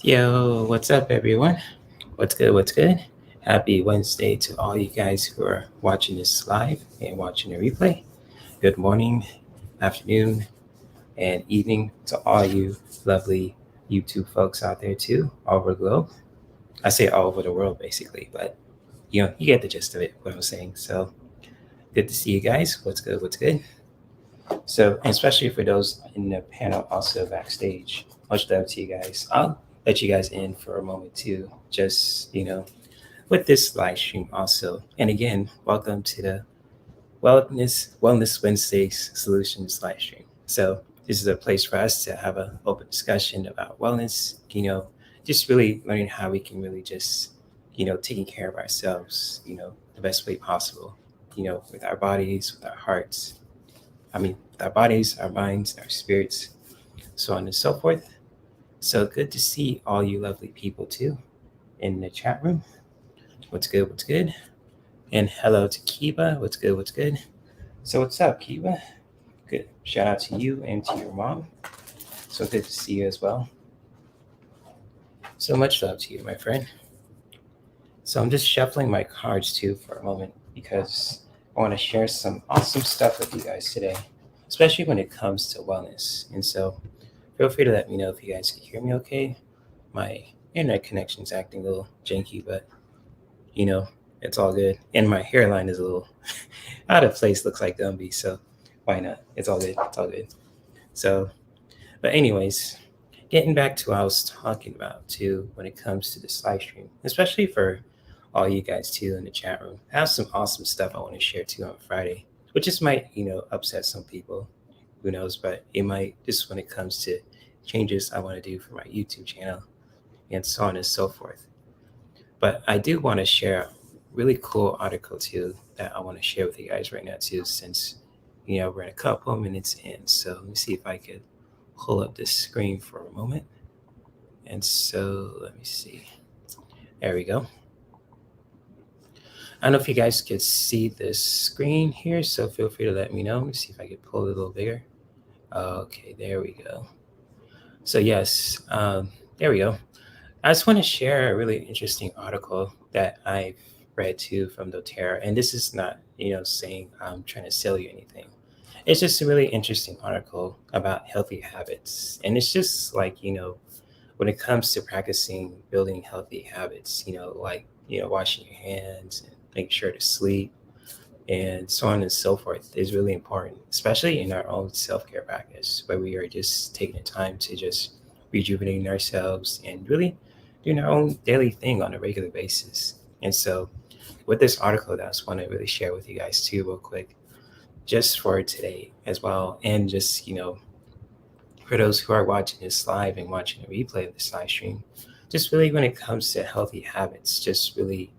Yo, what's up, everyone? What's good? What's good? Happy Wednesday to all you guys who are watching this live and watching the replay. Good morning, afternoon, and evening to all you lovely YouTube folks out there, too, all over the globe. I say all over the world, basically, but you get the gist of it, what I'm saying. So, good to see you guys. What's good? What's good? So, and especially for those in the panel also backstage, much love to you guys. I'll let you guys in for a moment too, just, with this live stream also. And again, welcome to the Wellness Wednesdays Solutions live stream. So, this is a place for us to have an open discussion about wellness, just really learning how we can really just, taking care of ourselves, the best way possible, with our bodies, with our hearts, with our bodies, our minds, our spirits, so on and so forth. So good to see all you lovely people too in the chat room. What's good? What's good? And hello to Kiba. What's good? What's good? So what's up, Kiba? Good. Shout out to you and to your mom. So good to see you as well. So much love to you, my friend. So I'm just shuffling my cards too for a moment because I want to share some awesome stuff with you guys today, especially when it comes to wellness. And so feel free to let me know if you guys can hear me okay. My internet connection's acting a little janky, but it's all good. And my hairline is a little out of place, looks like Gumby, so why not? It's all good. It's all good. So, but anyways, getting back to what I was talking about too when it comes to this live stream, especially for all you guys too in the chat room. I have some awesome stuff I want to share too on Friday, which just might, upset some people. Who knows? But it might, just when it comes to changes I want to do for my YouTube channel and so on and so forth. But I do want to share a really cool article too that I want to share with you guys right now too, since we're in a couple of minutes in. So let me see if I could pull up this screen for a moment. And so let me see. There we go. I don't know if you guys could see this screen here, so feel free to let me know. Let me see if I could pull it a little bigger. Okay, there we go. So yes, there we go. I just want to share a really interesting article that I've read too from doTERRA, and this is not, saying I'm trying to sell you anything. It's just a really interesting article about healthy habits, and it's just like when it comes to practicing building healthy habits, like washing your hands and making sure to sleep and so on and so forth is really important, especially in our own self-care practice where we are just taking the time to just rejuvenating ourselves and really doing our own daily thing on a regular basis. And so with this article that I just want to really share with you guys too real quick, just for today as well, and just for those who are watching this live and watching the replay of this live stream, just really when it comes to healthy habits, just really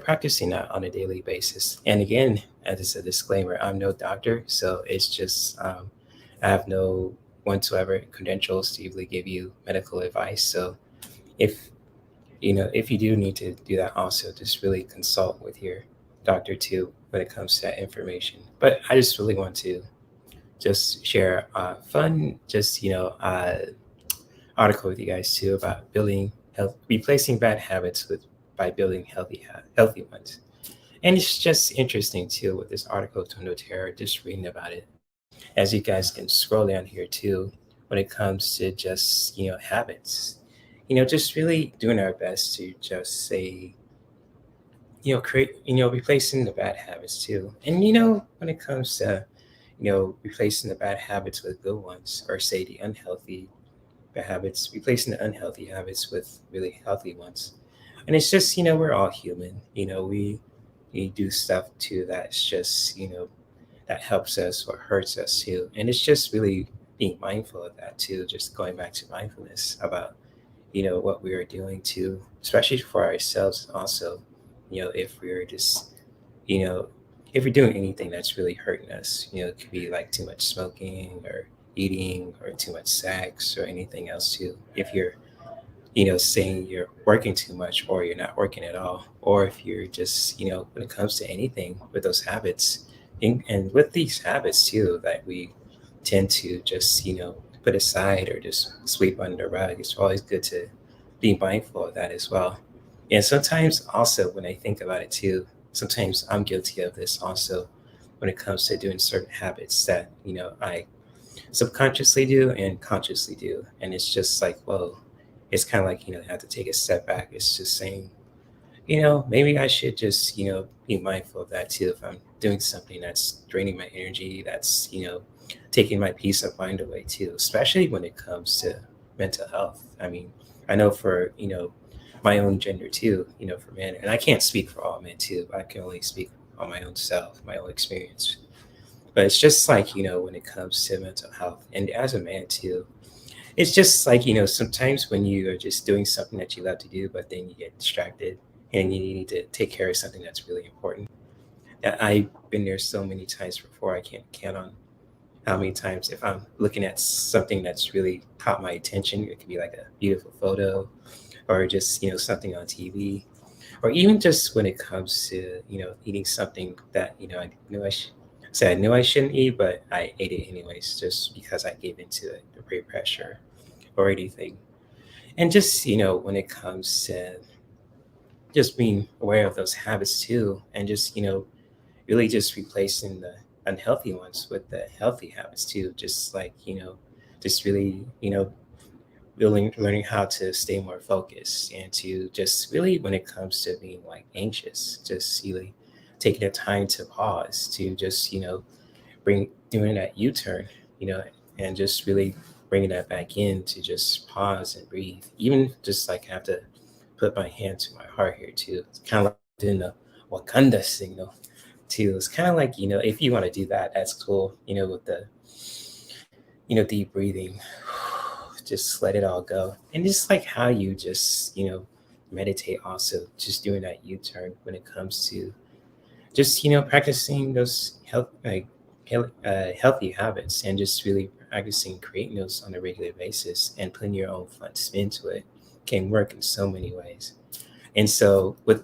practicing that on a daily basis. And again, as a disclaimer, I'm no doctor, so it's just I have no whatsoever credentials to really give you medical advice. So if if you do need to do that, also just really consult with your doctor too when it comes to that information. But I just really want to just share fun, just article with you guys too about replacing bad habits with by building healthy ones. And it's just interesting too with this article from doTERRA, just reading about it. As you guys can scroll down here too, when it comes to just habits, just really doing our best to just say create replacing the bad habits too. And when it comes to replacing the bad habits with good ones, or say the unhealthy habits, replacing the unhealthy habits with really healthy ones. And it's just we're all human. We do stuff too that's just that helps us or hurts us too. And it's just really being mindful of that too. Just going back to mindfulness about what we are doing too, especially for ourselves. Also, if we're just you know if you're doing anything that's really hurting us, it could be like too much smoking or eating or too much sex or anything else too. If you're saying you're working too much or you're not working at all, or if you're just, when it comes to anything with those habits, and with these habits too, that we tend to just, put aside or just sweep under the rug, it's always good to be mindful of that as well. And sometimes also when I think about it too, sometimes I'm guilty of this also when it comes to doing certain habits that, I subconsciously do and consciously do. And it's just like, whoa, it's kind of like, I have to take a step back. It's just saying, maybe I should just, be mindful of that too. If I'm doing something that's draining my energy, that's, taking my peace of mind away too, especially when it comes to mental health. I mean, I know for, my own gender too, for men, and I can't speak for all men too, but I can only speak on my own self, my own experience. But it's just like, when it comes to mental health and as a man too, it's just like, sometimes when you are just doing something that you love to do, but then you get distracted and you need to take care of something that's really important. I've been there so many times before, I can't count on how many times if I'm looking at something that's really caught my attention. It could be like a beautiful photo or just, something on TV, or even just when it comes to, eating something that, I knew I knew I shouldn't eat, but I ate it anyways, just because I gave into it, the peer pressure or anything. And just, when it comes to just being aware of those habits too, and just, really just replacing the unhealthy ones with the healthy habits too. Just like, just really, learning how to stay more focused and to just really, when it comes to being like anxious, just really taking the time to pause, to just, doing that U-turn, you know, and just really bringing that back in to just pause and breathe. Even just like have to put my hand to my heart here too. It's kind of like doing the Wakanda signal too. It's kind of like, if you want to do that, that's cool, with the, deep breathing, just let it all go. And just like how you just, meditate also, just doing that U-turn when it comes to just, practicing those healthy habits and just really practicing creating those on a regular basis and putting your own fun spin to it can work in so many ways. And so, with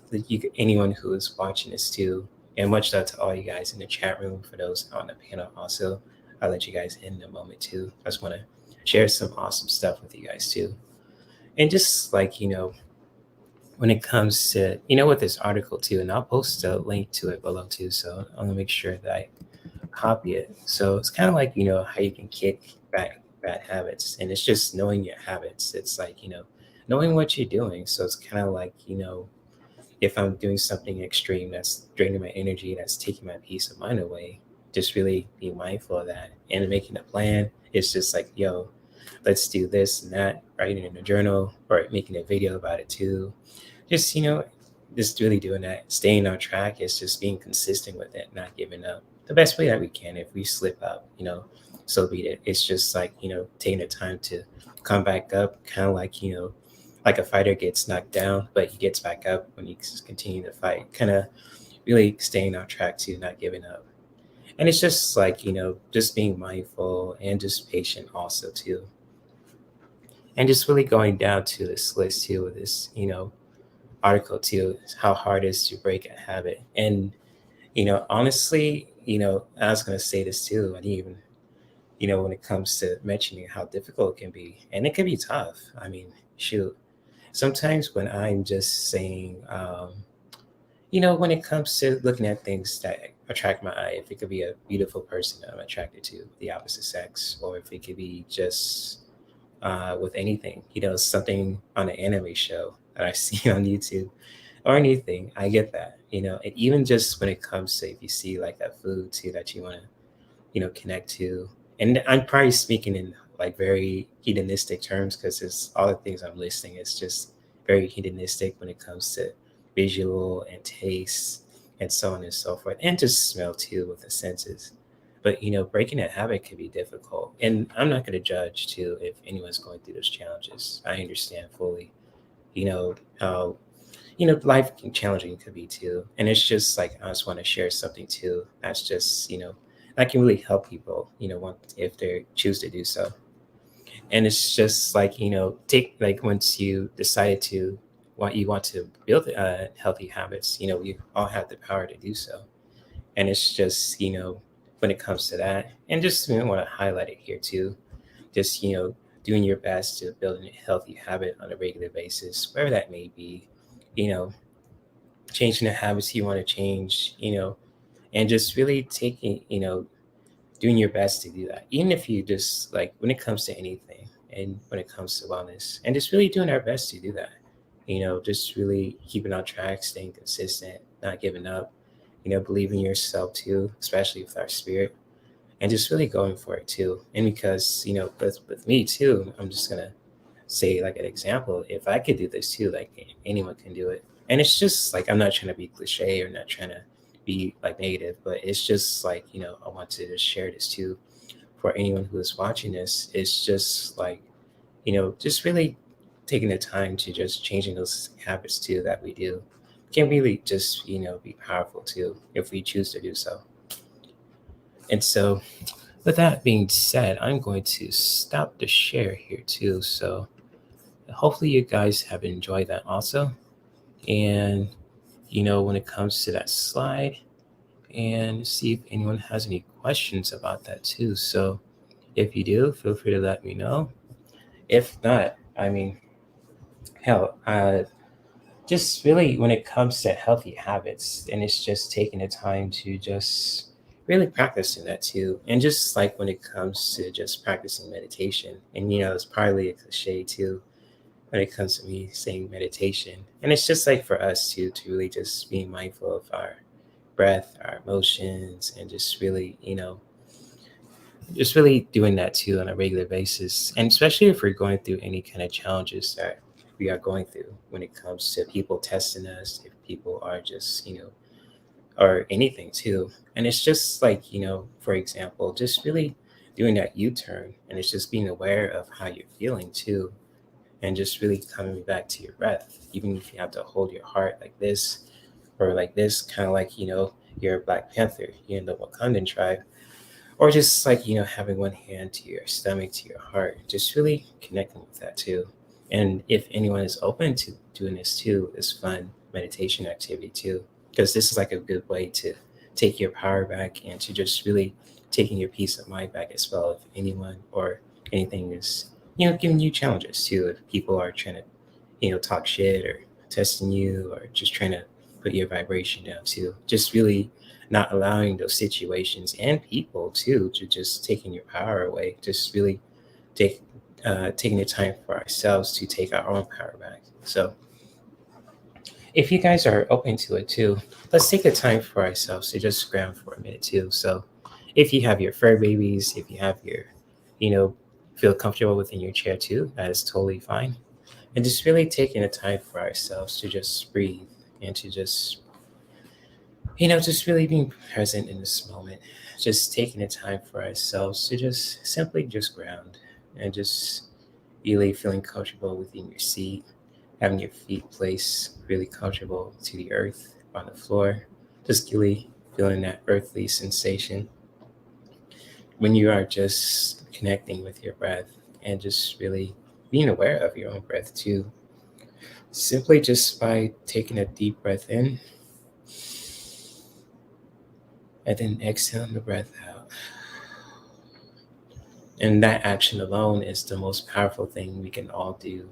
anyone who is watching this too, and much love to all you guys in the chat room. For those on the panel, also, I'll let you guys in a moment too. I just want to share some awesome stuff with you guys too. And just like, when it comes to, with this article too, and I'll post a link to it below too. So I'm gonna make sure that I copy it. So it's kind of like, how you can kick back bad habits. And it's just knowing your habits. It's like, knowing what you're doing. So it's kind of like, if I'm doing something extreme that's draining my energy, that's taking my peace of mind away, just really be mindful of that. And making a plan, it's just like, yo, let's do this and that, writing in a journal or making a video about it too. Just, just really doing that, staying on track is just being consistent with it, not giving up the best way that we can. If we slip up, so be it. It's just like, taking the time to come back up, kind of like, like a fighter gets knocked down, but he gets back up when he continue to fight, kind of really staying on track to not giving up. And it's just like, just being mindful and just patient also too. And just really going down to this list too with this, article too, how hard it is to break a habit. And, honestly, I was going to say this too. I didn't even, when it comes to mentioning how difficult it can be, and it can be tough. I mean, shoot, sometimes when I'm just saying, when it comes to looking at things that attract my eye, if it could be a beautiful person that I'm attracted to, the opposite sex, or if it could be just with anything, something on an anime show that I see on YouTube or anything, I get that, and even just when it comes to if you see like that food too that you want to, connect to. And I'm probably speaking in like very hedonistic terms because it's all the things I'm listing. It's just very hedonistic when it comes to visual and taste and so on and so forth, and just smell too with the senses. But breaking that habit can be difficult, and I'm not going to judge too if anyone's going through those challenges. I understand fully, how life can challenging could be too. And it's just like I just want to share something too that's just that can really help people if they choose to do so. And it's just like take like once you decided to what you want to build healthy habits, we all have the power to do so. And it's just when it comes to that, and just want to highlight it here too, just doing your best to build a healthy habit on a regular basis, wherever that may be, you know, changing the habits you want to change, and just really taking, doing your best to do that. Even if you just like when it comes to anything and when it comes to wellness, and just really doing our best to do that, just really keeping on track, staying consistent, not giving up, believing in yourself too, especially with our spirit, and just really going for it too. And because, with me too, I'm just going to say like an example, if I could do this too, like anyone can do it. And it's just like, I'm not trying to be cliche or not trying to be like negative, but it's just like, I want to just share this too for anyone who is watching this. It's just like, just really taking the time to just changing those habits too that we do can really just, be powerful too if we choose to do so. And so with that being said, I'm going to stop the share here too. So hopefully you guys have enjoyed that also. And, when it comes to that slide, and see if anyone has any questions about that too. So if you do, feel free to let me know. If not, I mean, hell, just really when it comes to healthy habits, and it's just taking the time to just really practicing that too. And just like when it comes to just practicing meditation, and it's probably a cliche too when it comes to me saying meditation. And it's just like for us to really just be mindful of our breath, our emotions, and just really, just really doing that too on a regular basis. And especially if we're going through any kind of challenges that we are going through when it comes to people testing us, if people are just, or anything too. And it's just like, for example, just really doing that U-turn, and it's just being aware of how you're feeling too, and just really coming back to your breath, even if you have to hold your heart like this or like this, kind of like, you're a Black Panther, you're in the Wakandan tribe, or just like, having one hand to your stomach, to your heart, just really connecting with that too. And if anyone is open to doing this too, this fun meditation activity too, because this is like a good way to take your power back and to just really taking your peace of mind back as well. If anyone or anything is, giving you challenges too, if people are trying to, talk shit or testing you or just trying to put your vibration down too, just really not allowing those situations and people too to just taking your power away, just really take taking the time for ourselves to take our own power back. So if you guys are open to it too, let's take the time for ourselves to just ground for a minute too. So if you have your fur babies, if you have your, feel comfortable within your chair too, that is totally fine. And just really taking the time for ourselves to just breathe and to just, just really being present in this moment, just taking the time for ourselves to just simply just ground and just really feeling comfortable within your seat, having your feet placed really comfortable to the earth on the floor, just really feeling that earthly sensation when you are just connecting with your breath and just really being aware of your own breath too. Simply just by taking a deep breath in and then exhaling the breath out. And that action alone is the most powerful thing we can all do,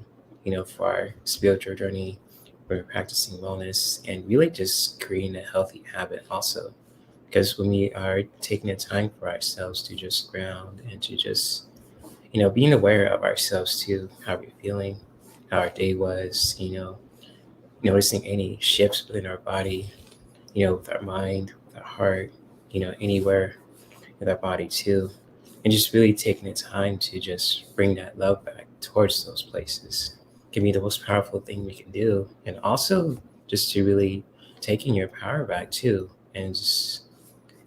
for our spiritual journey. We're practicing wellness and really just creating a healthy habit also. Because when we are taking the time for ourselves to just ground and to just, being aware of ourselves too, how we're feeling, how our day was, noticing any shifts within our body, with our mind, with our heart, anywhere with our body too. And just really taking the time to just bring that love back towards those places can be the most powerful thing we can do. And also just to really taking your power back too, and just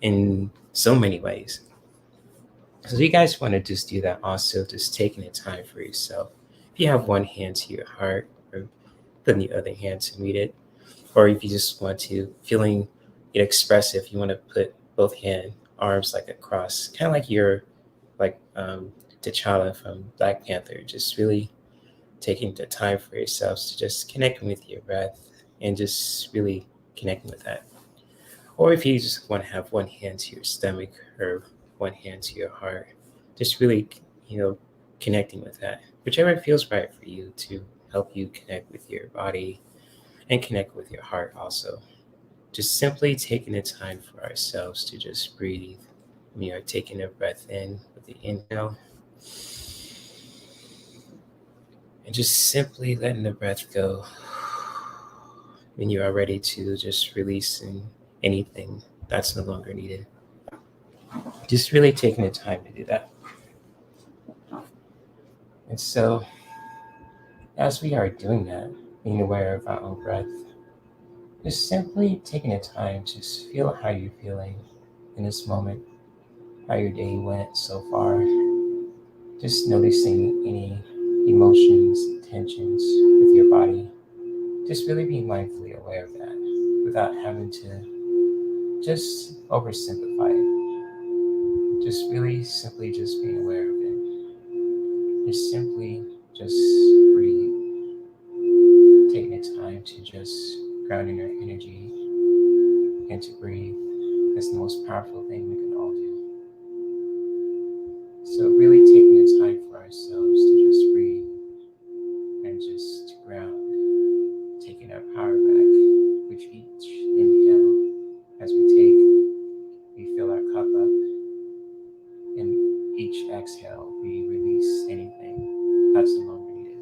in so many ways. So you guys want to just do that also, just taking the time for yourself. If you have one hand to your heart or putting the other hand to meet it, or if you just want to feeling it expressive, you want to put both arms like across, kind of like you're like T'Challa from Black Panther, just really taking the time for yourselves to just connecting with your breath and just really connecting with that. Or if you just want to have one hand to your stomach or one hand to your heart, just really, connecting with that, whichever feels right for you to help you connect with your body and connect with your heart also. Just simply taking the time for ourselves to just breathe. We are taking a breath in with the inhale and just simply letting the breath go. When you are ready to just releasing anything that's no longer needed. Just really taking the time to do that. And so, as we are doing that, being aware of our own breath, just simply taking the time to just feel how you're feeling in this moment, how your day went so far. Just noticing any emotions, tensions with your body. Just really being mindfully aware of that without having to just oversimplify it. Just really simply just being aware of it. Just simply just breathe. Taking the time to just grounding your energy and to breathe. That's the most powerful thing we can all do. So really taking the time for ourselves to just breathe and just to ground. Taking our power back with each inhale. As we fill our cup up. In each exhale, we release anything that's no longer needed.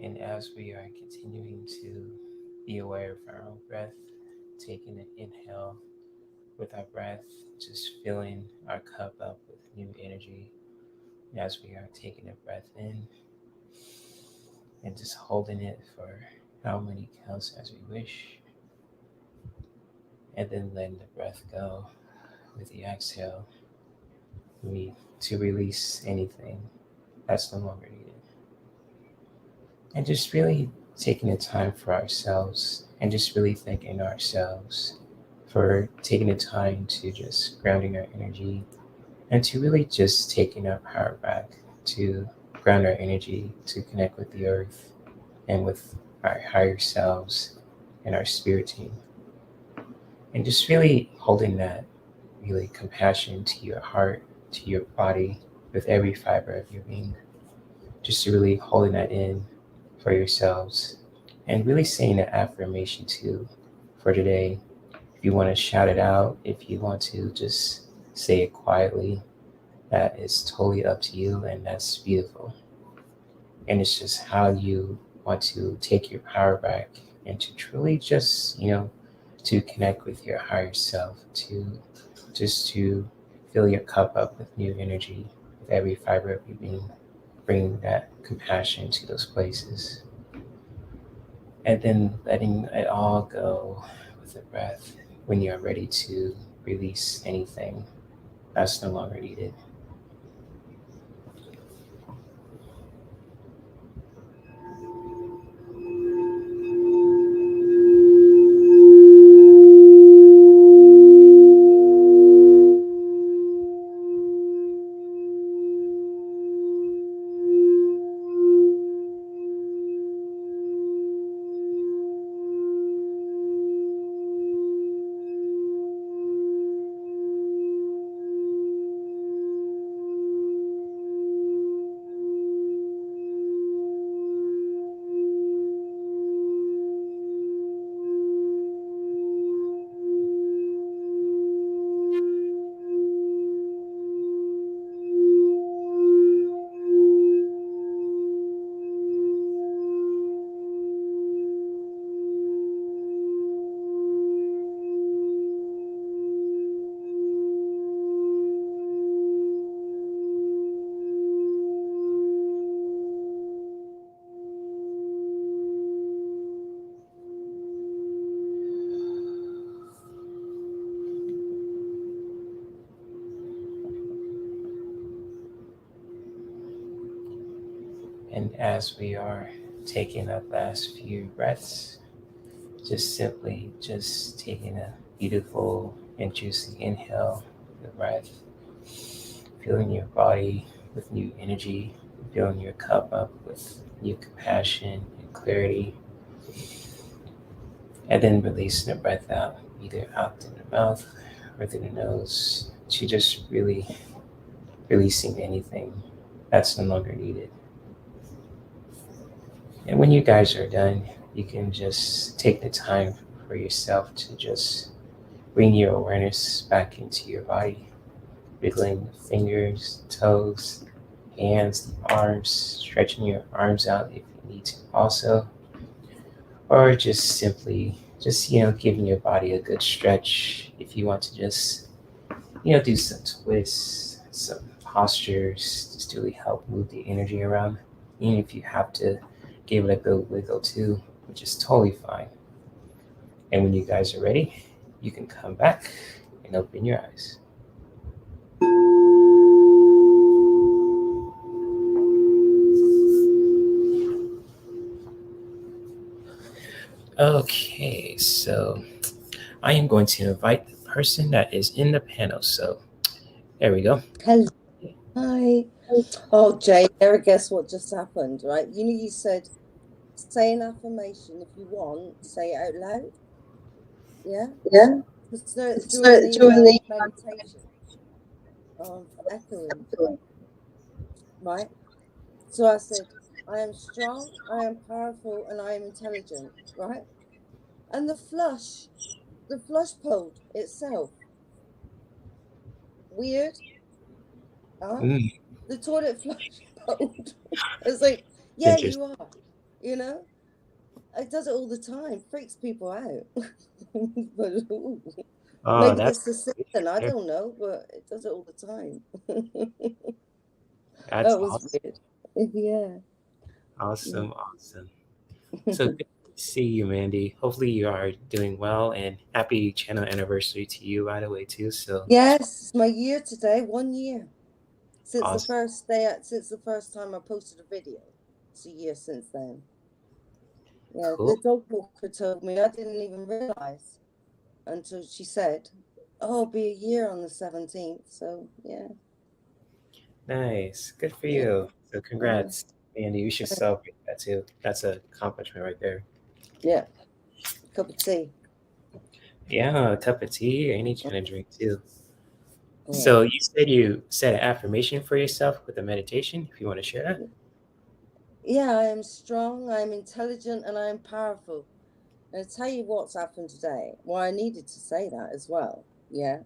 And as we are continuing to be aware of our own breath, taking an inhale with our breath, just filling our cup up with new energy. As we are taking a breath in and just holding it for how many counts as we wish. And then letting the breath go with the exhale. To release anything that's no longer needed. And just really taking the time for ourselves and just really thanking ourselves for taking the time to just grounding our energy and to really just taking our power back to ground our energy to connect with the earth and with our higher selves and our spirit team. And just really holding that really compassion to your heart, to your body, with every fiber of your being. Just really holding that in for yourselves and really saying an affirmation too for today. If you want to shout it out, if you want to just say it quietly, that is totally up to you, and that's beautiful. And it's just how you want to take your power back and to truly just, to connect with your higher self, to fill your cup up with new energy with every fiber of your being, bringing that compassion to those places. And then letting it all go with the breath when you're ready to release anything that's no longer needed. And as we are taking that last few breaths, just simply just taking a beautiful and juicy inhale of the breath, filling your body with new energy, filling your cup up with new compassion and clarity, and then releasing the breath out, either out through the mouth or through the nose, to just really releasing anything that's no longer needed. And when you guys are done, you can just take the time for yourself to just bring your awareness back into your body, wiggling fingers, toes, hands, arms, stretching your arms out if you need to also, or just simply giving your body a good stretch if you want to just, do some twists, some postures, just to really help move the energy around. Even if you have to give it a good wiggle too, which is totally fine. And when you guys are ready, you can come back and open your eyes. Okay, so I am going to invite the person that is in the panel. So there we go. Hello. Hi. Oh, Jay, guess what just happened, right? You said, say an affirmation if you want, say it out loud. Yeah? Yeah. So during the meditation. Echoing. Right? So I said, I am strong, I am powerful, and I am intelligent, right? And the flush pulled itself. Weird. The toilet flush pulled. It's like, yeah, you are. It does it all the time. Freaks people out. But, maybe it's the season. I don't know, but it does it all the time. That was awesome. Weird. Yeah. Awesome. So good to see you, Mandy. Hopefully you are doing well, and happy channel anniversary to you, by the way, too. So yes, it's my year today. 1 year since awesome. since the first time I posted a video. It's a year since then. Yeah, Cool. the dog walker told me. I didn't even realize until she said, "Oh, it'll be a year on the 17th." So yeah. Nice. Good for you. So congrats, Mandy. You should celebrate that too. That's an accomplishment right there. Yeah. Cup of tea. Yeah, a cup of tea or any kind of drink too. Yeah. So you said an affirmation for yourself with a meditation, if you want to share that. Yeah, I am strong, I am intelligent, and I am powerful. And I'll tell you what's happened today. Well, I needed to say that as well. Yeah.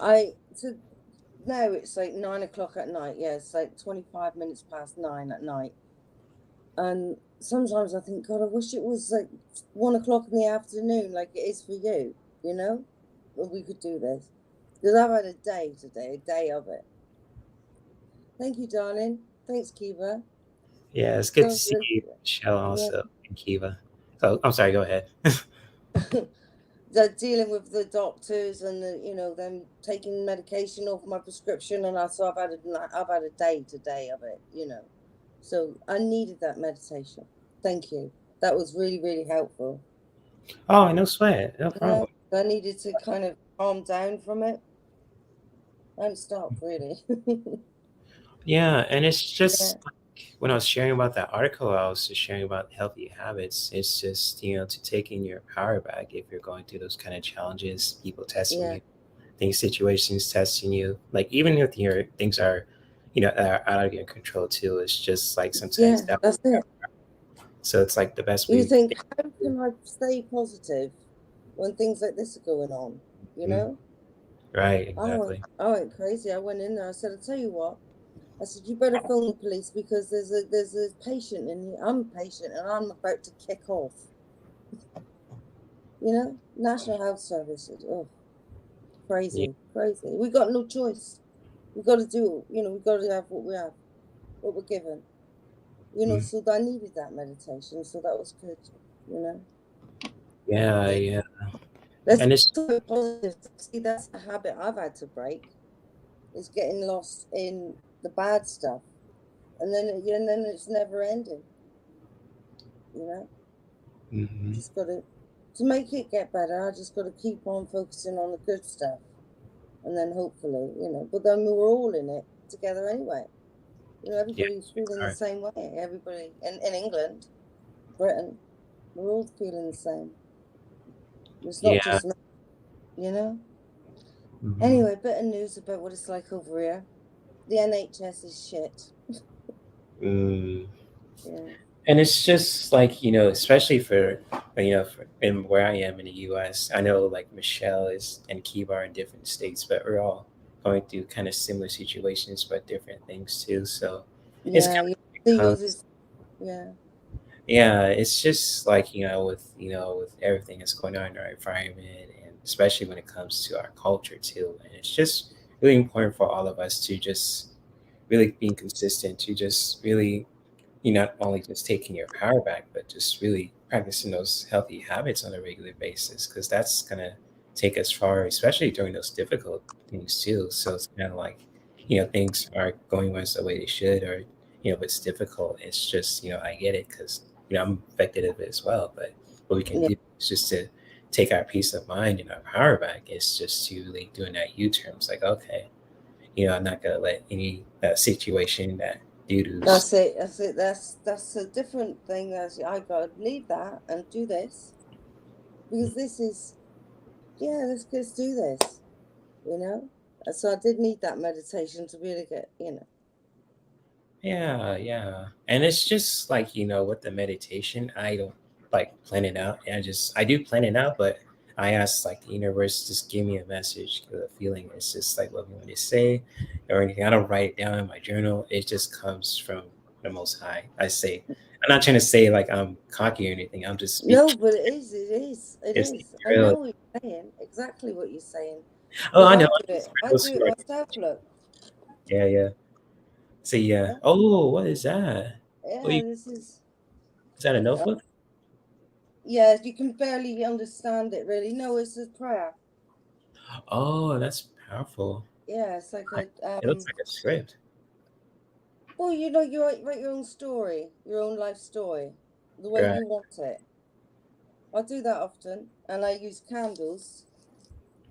Now it's like 9 o'clock at night. Yeah, it's like 25 minutes past 9 at night. And sometimes I think, God, I wish it was like 1 o'clock in the afternoon, like it is for you, but we could do this. Because I've had a day today, a day of it. Thank you, darling. Thanks, Kiva. Yeah, it's good to see you, Michelle, also, and Kiva. So I'm sorry, go ahead. They're dealing with the doctors and them taking medication off my prescription, and so I've had a day today of it, So I needed that meditation. Thank you. That was really, really helpful. Oh, no sweat, no problem. I needed to kind of calm down from it and stop, really. Yeah, and it's just like when I was sharing about that article, I was just sharing about healthy habits. It's just, to taking your power back if you're going through those kind of challenges, people testing you, things, situations testing you. Like even if your things are, are out of your control too. It's just like sometimes That's it. So it's like the best You way. think, how can I stay positive when things like this are going on? Right, exactly. I went crazy. I went in there. I said, "I'll tell you what." I said, "You better phone the police because there's a patient in here. I'm a patient and I'm about to kick off." National Health Service. Oh, crazy. We got no choice. We got to do. We got to have what we have, what we're given. So I needed that meditation. So that was good. Yeah. And it's so positive. See, that's a habit I've had to break. Is getting lost in the bad stuff, and then it's never ending. Just got to make it get better. I just got to keep on focusing on the good stuff, and then hopefully, But then we're all in it together anyway. Everybody's feeling the same way. Everybody in England, Britain, we're all feeling the same. It's not just me. Anyway, bit of news about what it's like over here. The NHS is shit. And it's just like, especially for in where I am in the US, I know like Michelle is and Kiva are in different states, but we're all going through kind of similar situations, but different things too. So it's kind of it's just like, with everything that's going on in our environment, and especially when it comes to our culture too. And it's just really important for all of us to just really being consistent, to just really not only just taking your power back, but just really practicing those healthy habits on a regular basis, because that's going to take us far, especially during those difficult things too. So it's kind of like, things aren't going as the way they should, or, if it's difficult, it's just, I get it because, I'm affected of it as well. But what we can do is just to take our peace of mind and our power back. It's just to really doing that U-turn. It's like, okay, I'm not going to let any situation that That's it. That's a different thing. I got to leave that and do this because this is, let's do this. So I did need that meditation to really get. Yeah. And it's just like, with the meditation, I don't like plan it out. I do plan it out, but I ask like the universe, just give me a message, because the feeling is just like what we want to say or anything. I don't write it down in my journal. It just comes from the Most High. I'm not trying to say like I'm cocky or anything. I'm just speaking. No, but it is. I know what you're saying. Exactly what you're saying. Oh, I know. I do it myself, look. Yeah. So yeah. Oh, what is that? Yeah, this is. Is that a notebook? Yeah, you can barely understand it, really. No, it's a prayer. Oh, that's powerful. Yeah, it's like a. It looks like a script. Well, you write your own story, your own life story, the way you want it. I do that often, and I use candles,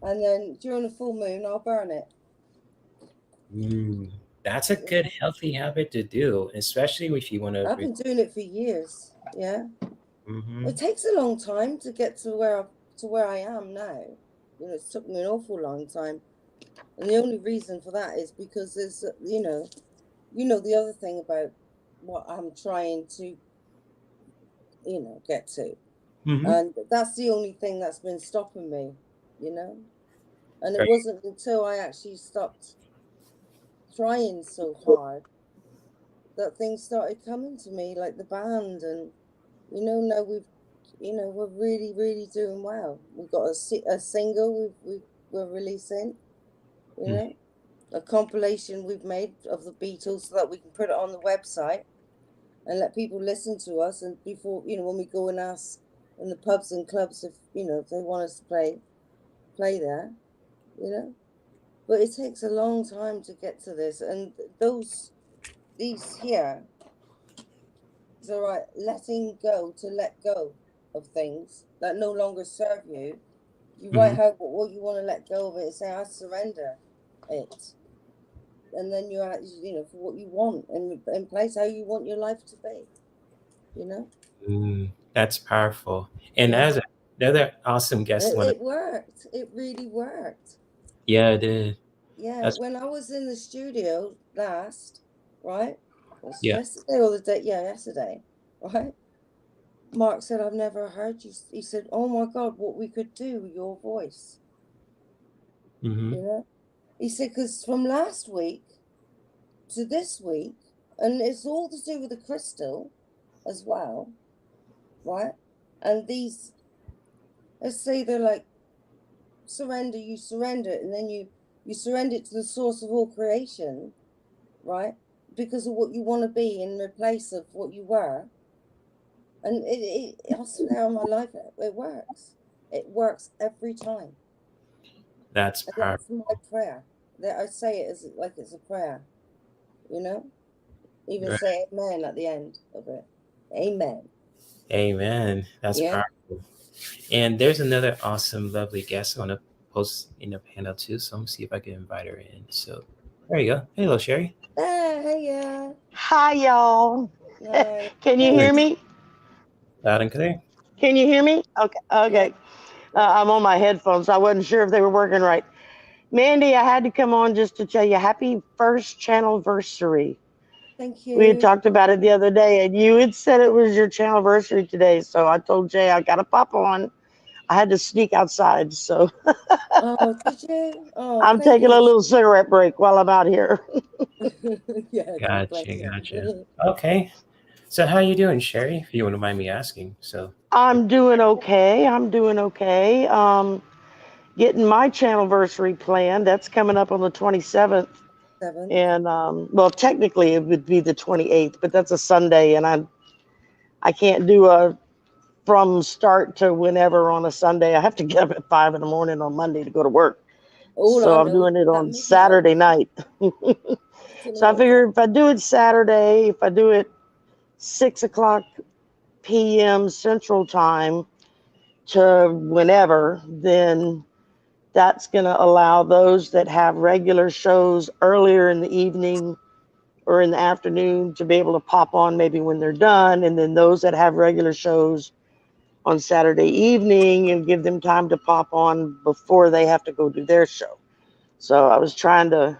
and then during a full moon, I'll burn it. That's a good healthy habit to do, especially if you want to. I've been doing it for years. Yeah. It takes a long time to get to where I am now. It's took me an awful long time, and the only reason for that is because there's the other thing about what I'm trying to get to, and that's the only thing that's been stopping me. And it wasn't until I actually stopped trying so hard that things started coming to me, like the band, and now we're really, really doing well. We've got a single we're releasing, a compilation we've made of the Beatles so that we can put it on the website and let people listen to us. And before, when we go and ask in the pubs and clubs if if they want us to play there, but it takes a long time to get to this. And these here, it's all right, letting go, to let go of things that no longer serve you. You write out what you want to let go of it and say, I surrender it. And then you're for what you want and place how you want your life to be, That's powerful. And as another awesome guest, it worked. It really worked. Yeah, it did. Yeah, when I was in the studio last, right? Yesterday or the day? Yeah, yesterday, right? Mark said, I've never heard you. He said, oh my God, what we could do with your voice. He said, because from last week to this week, and it's all to do with the crystal as well, right? And these, let's say they're like, you surrender it, and then you surrender it to the source of all creation, right? Because of what you want to be in the place of what you were. And it now in my life, it works. It works every time. That's powerful. That's my prayer. That I say it as like it's a prayer, Even say amen at the end of it. Amen. Amen. That's powerful. And there's another awesome, lovely guest I want to post in the panel too. So I'm gonna see if I can invite her in. So there you go. Hello, Shari. Hey, Hi, y'all. Can you hear me? Loud and clear. Can you hear me? Okay. I'm on my headphones. I wasn't sure if they were working right. Mandy, I had to come on just to tell you happy first channelversary. Thank you. We had talked about it the other day, and you had said it was your channelversary today. So I told Jay I got to pop on. I had to sneak outside. So oh, did you? Oh, I'm taking a little cigarette break while I'm out here. Gotcha. Okay. So how you doing, Shari? If you wouldn't mind me asking. So I'm doing okay. Getting my channelversary planned. That's coming up on the 27th. And well, technically it would be the 28th, but that's a Sunday, and I can't do a from start to whenever on a Sunday. I have to get up at 5 a.m. on Monday to go to work. So I'm doing it on Saturday night. So I figure if I do it Saturday, if I do it 6:00 p.m. Central Time to whenever, then that's going to allow those that have regular shows earlier in the evening or in the afternoon to be able to pop on maybe when they're done. And then those that have regular shows on Saturday evening, and give them time to pop on before they have to go do their show. So I was trying to,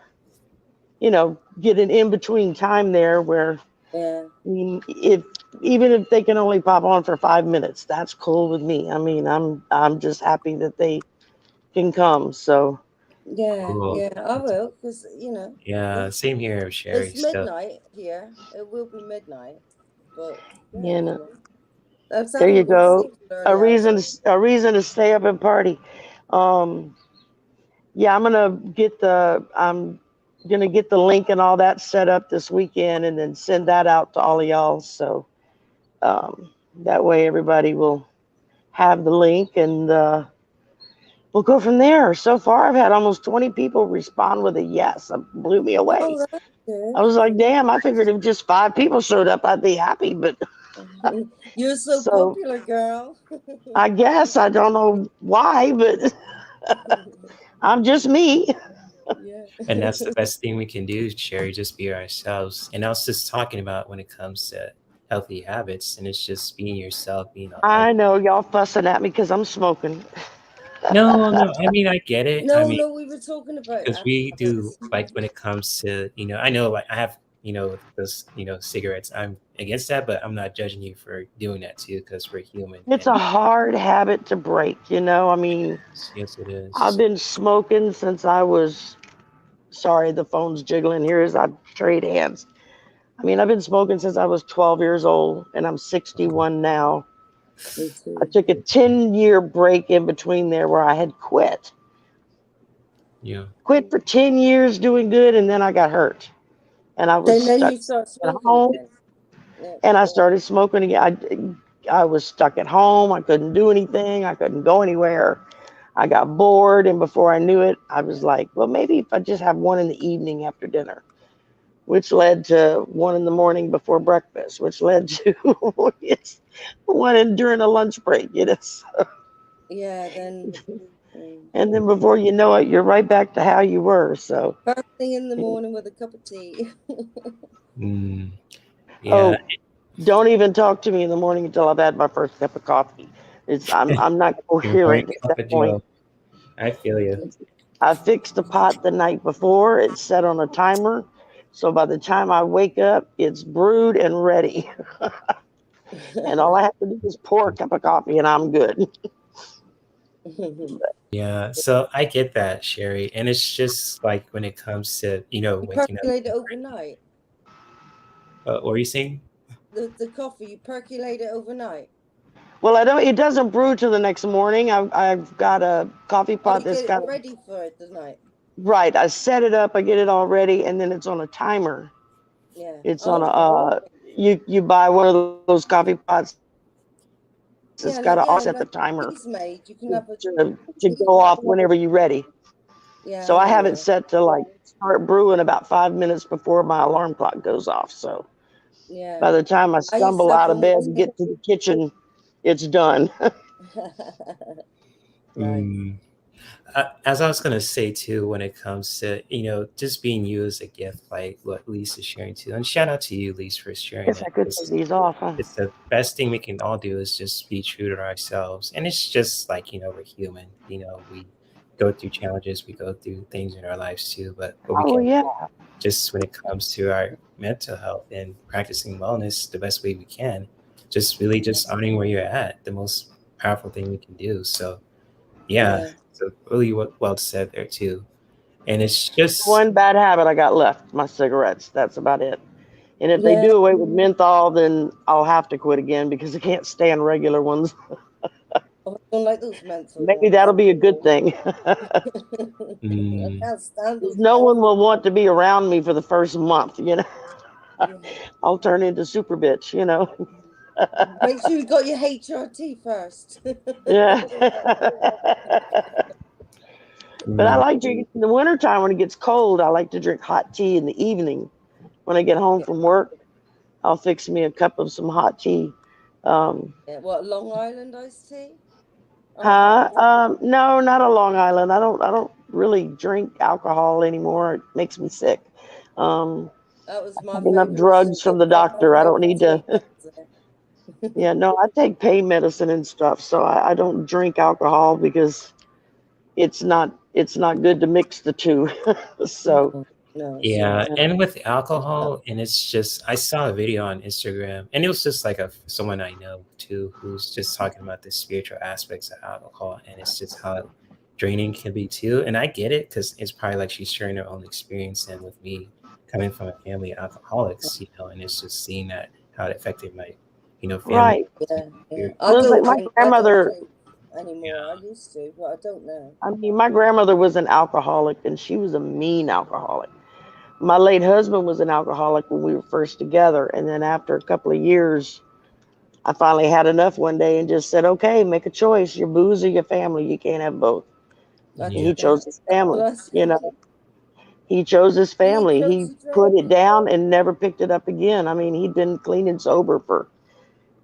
get an in-between time there where even if they can only pop on for 5 minutes, that's cool with me. I mean, I'm just happy that they can come. So cool. I will, because Yeah, same here, Shari. It's midnight here. It will be midnight, but there you go. A reason to stay up and party. Yeah, I'm gonna get the link and all that set up this weekend, and then send that out to all of y'all. So that way everybody will have the link, and we'll go from there. So far, I've had almost 20 people respond with a yes. It blew me away. Oh, that's good. I was like, damn, I figured if just 5 people showed up, I'd be happy. But you're so popular, girl. I guess I don't know why, but I'm just me. And that's the best thing we can do, Shari, just be ourselves. And I was just talking about when it comes to healthy habits, and it's just being yourself, being authentic. I know y'all fussing at me because I'm smoking. No, I mean, I get it. No, we were talking about because we do, like, when it comes to, I know, like, I have, those, cigarettes. I'm against that, but I'm not judging you for doing that too, because we're human. It's a hard habit to break, I mean, yes, it is. I've been smoking since I was, sorry, the phone's jiggling here as I trade hands. I mean, I've been smoking since I was 12 years old, and I'm 61 now. I took a 10-year break in between there where I had quit. Yeah. Quit for 10 years doing good, and then I got hurt. And I was then stuck you start at smoking home. again. Yeah. And I started smoking again. I was stuck at home. I couldn't do anything. I couldn't go anywhere. I got bored. And before I knew it, I was like, well, maybe if I just have one in the evening after dinner, which led to one in the morning before breakfast, which led to one during a lunch break. Yeah, then. And then before you know it, you're right back to how you were. So First thing in the morning with a cup of tea. Yeah. Oh, don't even talk to me in the morning until I've had my first cup of coffee. I'm not coherent at that point. I feel you. I fixed the pot the night before. It's set on a timer. So by the time I wake up, it's brewed and ready. And all I have to do is pour a cup of coffee and I'm good. Yeah, so I get that, Shari. And it's just like when it comes to, You waking up. percolate it overnight. What were you saying? The coffee, you percolate it overnight. Well, it doesn't brew till the next morning. I've got a coffee pot that's Get got it ready for it the night. Right. I set it up, I get it all ready, and then it's on a timer. Yeah. It's on a you buy one of those coffee pots. It's got to offset the timer Made. You can have to go off whenever you're ready. Yeah. So I have it set to like start brewing about 5 minutes before my alarm clock goes off. So yeah, by the time I stumble out of bed and get to the kitchen, it's done. Nice. As I was going to say too, when it comes to, just being you as a gift, like what Lisa's sharing too. And shout out to you, Lisa, for sharing Guess it. I could take these off, huh? It's the best thing we can all do is just be true to ourselves. And it's just like, we're human. We go through challenges, we go through things in our lives too. But we can just when it comes to our mental health and practicing wellness the best way we can, just really just honoring where you're at, the most powerful thing we can do. So yeah. So really well said there too. And it's just one bad habit I got left, my cigarettes. That's about it. And if they do away with menthol, then I'll have to quit again because I can't stand regular ones. I don't like those menthol. Maybe that'll be a good thing. No one will want to be around me for the first month, I'll turn into super bitch, Make sure you got your HRT first. Yeah. But I like drinking in the wintertime when it gets cold. I like to drink hot tea in the evening. When I get home from work, I'll fix me a cup of some hot tea. What, Long Island iced tea? No, not a Long Island. I don't really drink alcohol anymore. It makes me sick. That was my taking up drugs from the doctor. I don't need to. Yeah, no, I take pain medicine and stuff, so I don't drink alcohol because it's not good to mix the two. So yeah, and with alcohol, and it's just I saw a video on Instagram, and it was just like someone I know too who's just talking about the spiritual aspects of alcohol, and it's just how draining can be too. And I get it because it's probably like she's sharing her own experience, and with me coming from a family of alcoholics, and it's just seeing that how it affected my, family. Right. Yeah. My grandmother. Anymore. I used to, but I don't know. I mean, my grandmother was an alcoholic, and she was a mean alcoholic. My late husband was an alcoholic when we were first together, and then after a couple of years, I finally had enough one day and just said, "Okay, make a choice: your booze or your family. You can't have both." And he chose his family. He chose his family. He put it down and never picked it up again. I mean, he'd been clean and sober for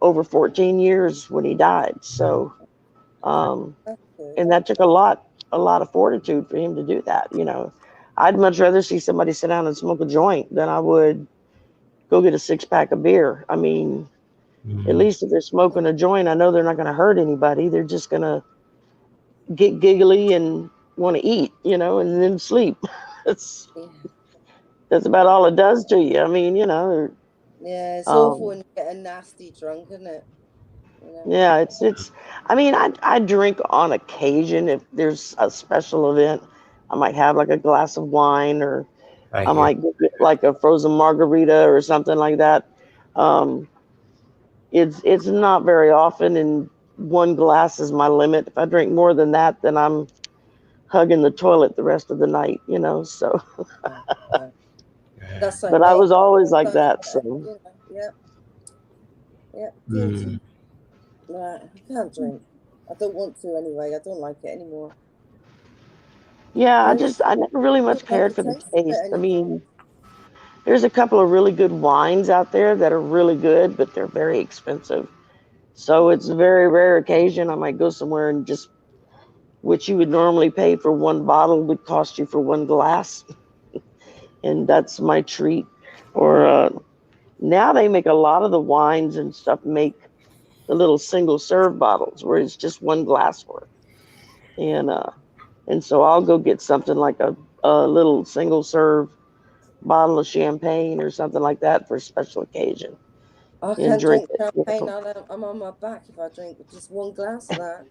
over 14 years when he died. So. And that took a lot of fortitude for him to do that. I'd much rather see somebody sit down and smoke a joint than I would go get a 6-pack of beer. I mean, at least if they're smoking a joint, I know they're not going to hurt anybody. They're just going to get giggly and want to eat, and then sleep. That's about all it does to you. I mean, Yeah, it's awful when you get a nasty drunk, isn't it? Yeah, it's. I mean, I drink on occasion if there's a special event. I might have like a glass of wine, or I might get like a frozen margarita or something like that. It's not very often, and one glass is my limit. If I drink more than that, then I'm hugging the toilet the rest of the night, you know. So, that's like but I was always like that. So, guilty. I can't drink. I don't want to anyway. I don't like it anymore. Yeah, I never really much cared for the taste. I mean, there's a couple of really good wines out there that are really good, but they're very expensive. So it's a very rare occasion I might go somewhere and just what you would normally pay for one bottle would cost you for one glass. And that's my treat. Or now they make a lot of the wines and stuff, make the little single serve bottles where it's just one glass worth. And so I'll go get something like a little single serve bottle of champagne or something like that for a special occasion. I can't drink champagne. I'm on my back if I drink just one glass of that.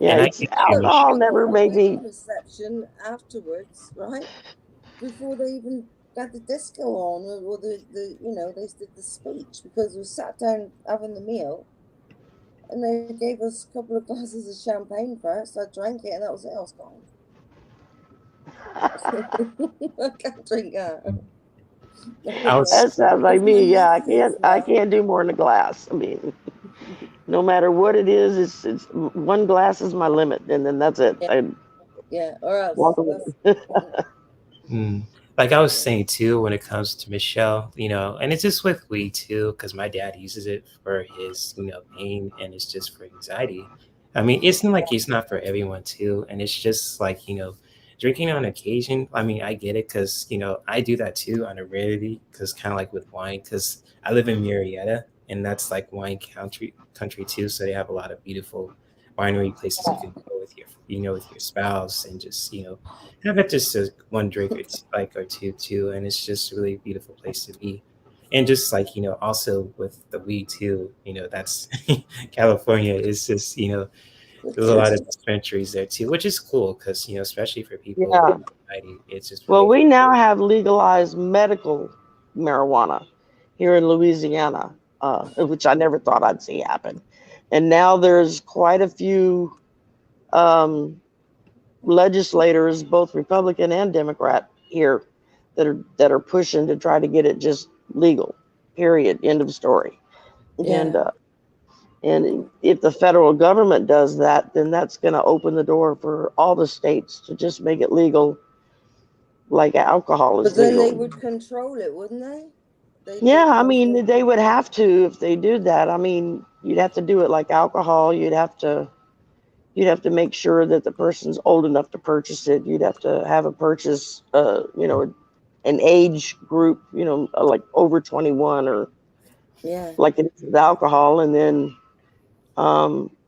Yeah, alcohol never made me. Perception afterwards, right? Before they even got the disco on, or the you know, they did the speech, because we sat down having the meal, and they gave us a couple of glasses of champagne first. I drank it, and that was it. I was gone. I can't drink that. That sounds like me. Yeah, I can't do more than a glass. I mean, no matter what it is, it's one glass is my limit, and then that's it. Yeah, or else. Walk away. Like I was saying too, when it comes to Michelle, you know, and it's just with weed too, because my dad uses it for his, you know, pain, and it's just for anxiety. I mean, it's not like it's not for everyone too, and it's just like, you know, drinking on occasion. I mean, I get it, because you know I do that too on a rarity, because kind of like with wine, because I live in Murrieta, and that's like wine country too, so they have a lot of beautiful winery places you can go with your, you know, with your spouse, and just, you know, have it just one drink or two too, and it's just a really beautiful place to be. And just like, you know, also with the weed too, you know, that's California is just, you know, there's a lot of dispensaries there too, which is cool, because, you know, especially for people with anxiety, it's just really we now have legalized medical marijuana here in Louisiana, which I never thought I'd see happen. And now there's quite a few legislators, both Republican and Democrat here, that are pushing to try to get it just legal. Period. End of story. Yeah. And if the federal government does that, then that's going to open the door for all the states to just make it legal, like alcohol is legal. But then they would control it, wouldn't they? I mean, they would have to if they did that. I mean, you'd have to do it like alcohol. You'd have to make sure that the person's old enough to purchase it. You'd have to have a purchase, you know, an age group, you know, like over 21, or like it is with alcohol. And then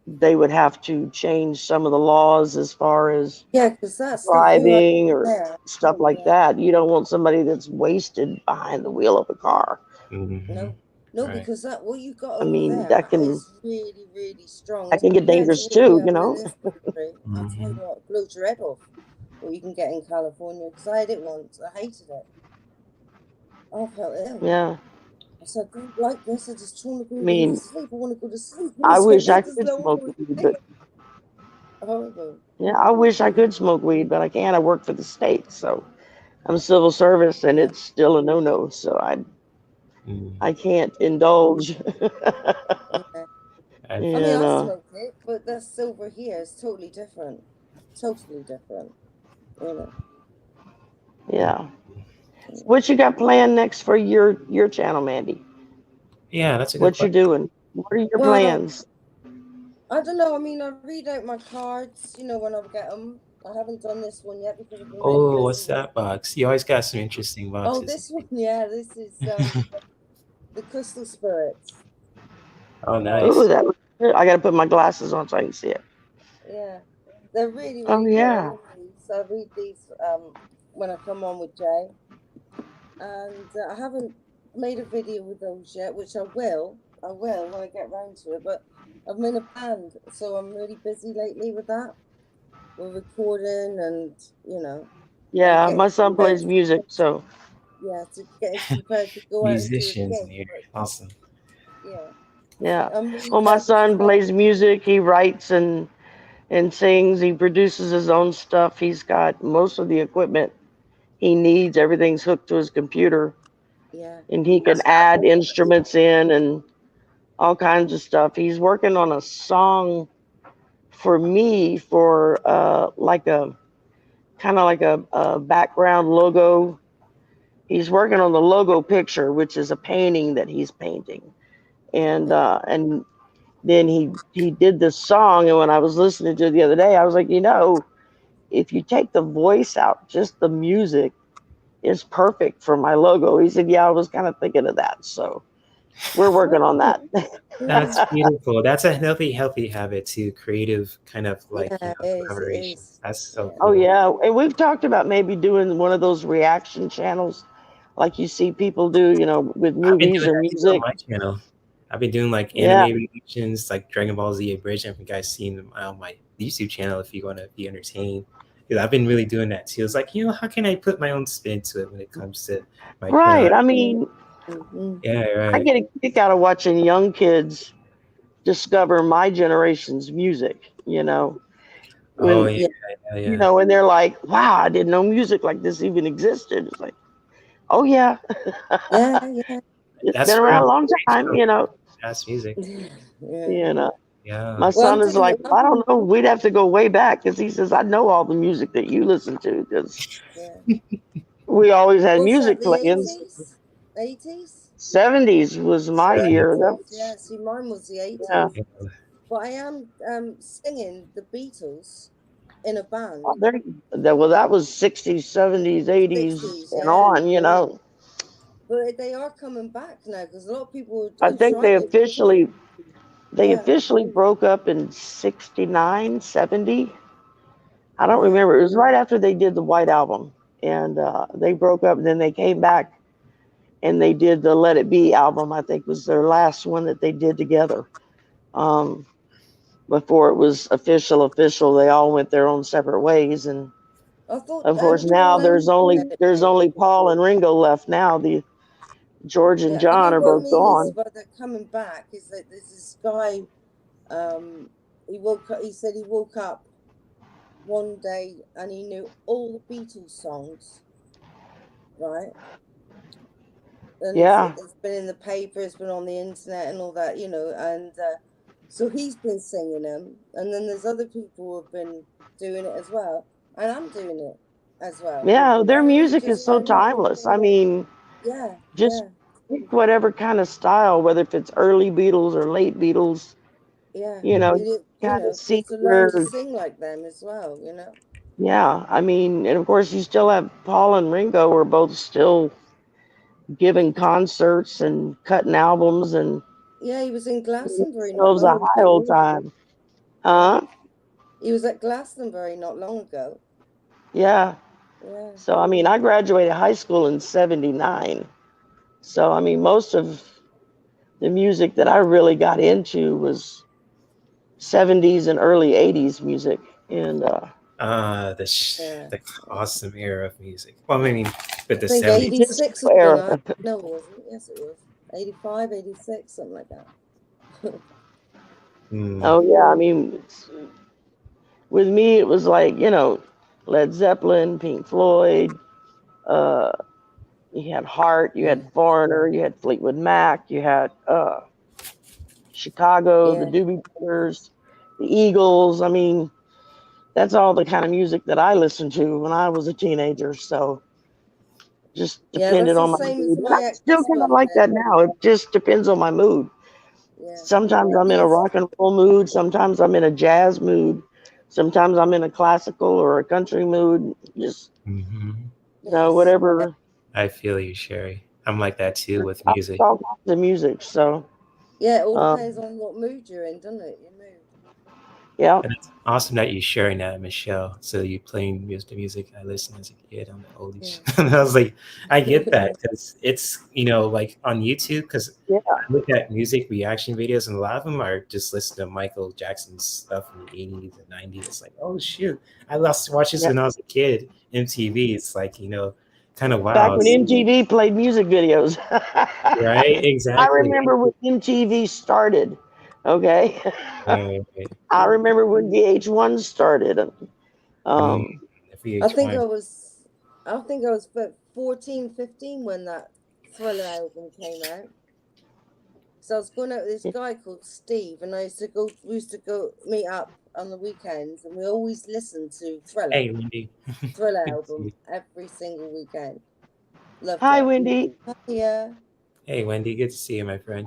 they would have to change some of the laws as far as because that's driving or stuff like that. You don't want somebody that's wasted behind the wheel of a car. No, because that what you got over there that can is really, really strong. That can get dangerous too, you know. I'll tell you what, blows your head off. What you can get in California, because I had it once. I hated it. I felt ill. Yeah. I said, I don't like this. I just want to go to sleep. I want to go to sleep. I wish I could smoke weed, but I wish I could smoke weed, but I can't. I work for the state, so I'm civil service, and it's still a no-no. So I can't indulge. I mean, I smoke it, but that's over here. It's totally different. Totally different. You know. Yeah. What you got planned next for your channel, Mandy? Yeah, that's a good what question. You doing? What are your plans? I don't know. I mean, I read out my cards, you know, when I get them. I haven't done this one yet because I've been really what's that box? You always got some interesting boxes. Oh, this one, yeah. This is the Crystal Spirits. Oh, nice. Ooh, I got to put my glasses on so I can see it. Yeah, they're really, really good. So I read these when I come on with Jay. And I haven't made a video with those yet, which I will when I get round to it. But I'm in a band, so I'm really busy lately with that. We're recording and, you know. Yeah, my son plays music, so. Yeah, to get prepared to go musicians out and do here. Awesome. Yeah. Well, my son plays music. He writes and and sings. He produces his own stuff. He's got most of the equipment he needs. Everything's hooked to his computer. Yeah. And he can add instruments in and all kinds of stuff. He's working on a song for me for like a kind of like a background logo. He's working on the logo picture, which is a painting that he's painting. And then he did this song, and when I was listening to it the other day, I was like, if you take the voice out, just the music is perfect for my logo. He said, yeah, I was kind of thinking of that. So we're working on that. That's beautiful. That's a healthy habit too. Creative kind of like collaborations. That's so cool. Oh yeah, and we've talked about maybe doing one of those reaction channels, like you see people do, with movies or music. On my channel. I've been doing like anime reactions, like Dragon Ball Z Abridged. If you guys seen them on my YouTube channel, if you want to be entertained, because I've been really doing that too. It's like, how can I put my own spin to it when it comes to my channel? I mean, I get a kick out of watching young kids discover my generation's music. When, when they're like, wow, I didn't know music like this even existed. It's like, oh yeah. It's been around a long time, That's music. My son is like, I don't know. We'd have to go way back, because he says, I know all the music that you listen to, because we always had music playing. 80s? 70s was my year. Yeah, see, mine was the 80s. Yeah. But I am singing the Beatles in a band. Well, that was 60s, 70s, 80s, and on, But they are coming back now, because a lot of people. I think they officially broke up in 69, 70. I don't remember. It was right after they did the White Album, and they broke up, and then they came back and they did the Let It Be album. I think was their last one that they did together. Before it was official, they all went their own separate ways, and of course now there's only Paul and Ringo left now. The George and John are both gone. But they're coming back. Is that there's this guy? He said he woke up one day and he knew all the Beatles songs, right? And it's been in the paper, it's been on the internet and all that, and so he's been singing them, and then there's other people who have been doing it as well, and I'm doing it as well. Yeah, their music is so timeless. I mean, pick whatever kind of style, whether if it's early Beatles or late Beatles. Kind of see to learn to sing like them as well, Yeah, I mean, and of course you still have Paul and Ringo are both still giving concerts and cutting albums, and he was in Glastonbury. It was a high old time. He was at Glastonbury not long ago. Yeah. So I mean, I graduated high school in 79. So I mean, most of the music that I really got into was 70s and early 80s music, and the awesome era of music. Well, I mean, but the 70s. 86 era. No, it wasn't. Yes, it was. 85, 86, something like that. Oh yeah, I mean, with me it was like, Led Zeppelin, Pink Floyd, you had Heart, you had Foreigner, you had Fleetwood Mac, you had Chicago, the Doobie Brothers, the Eagles. I mean, that's all the kind of music that I listened to when I was a teenager. So just depended on my mood. I still kind of like that now. It just depends on my mood. Sometimes I'm in a rock and roll mood. Sometimes I'm in a jazz mood. Sometimes I'm in a classical or a country mood. Just, whatever. I feel you, Shari. I'm like that too with music. All kinds of music, so. Yeah, it all depends on what mood you're in, doesn't it? Your mood. Yeah. And it's awesome that you're sharing that, Michelle. So you playing music I listened as a kid on the oldies. I was like, I get that, because it's, like on YouTube, because I look at music reaction videos, and a lot of them are just listening to Michael Jackson's stuff from the 80s and 90s. It's like, oh shoot, I lost to watch this when I was a kid. MTV, it's like, kind of wild. Back when MTV played music videos. Right, exactly. I remember when MTV started, Okay. Right. I remember when VH1 started. I think I was 14, 15 when that Thriller album came out. So I was going out with this guy called Steve, and we used to go meet up on the weekends, and we always listened to Thriller. Hey, Wendy. Thriller album every single weekend. Loved Hi, it. Wendy. Yeah. Hey, Wendy. Good to see you, my friend.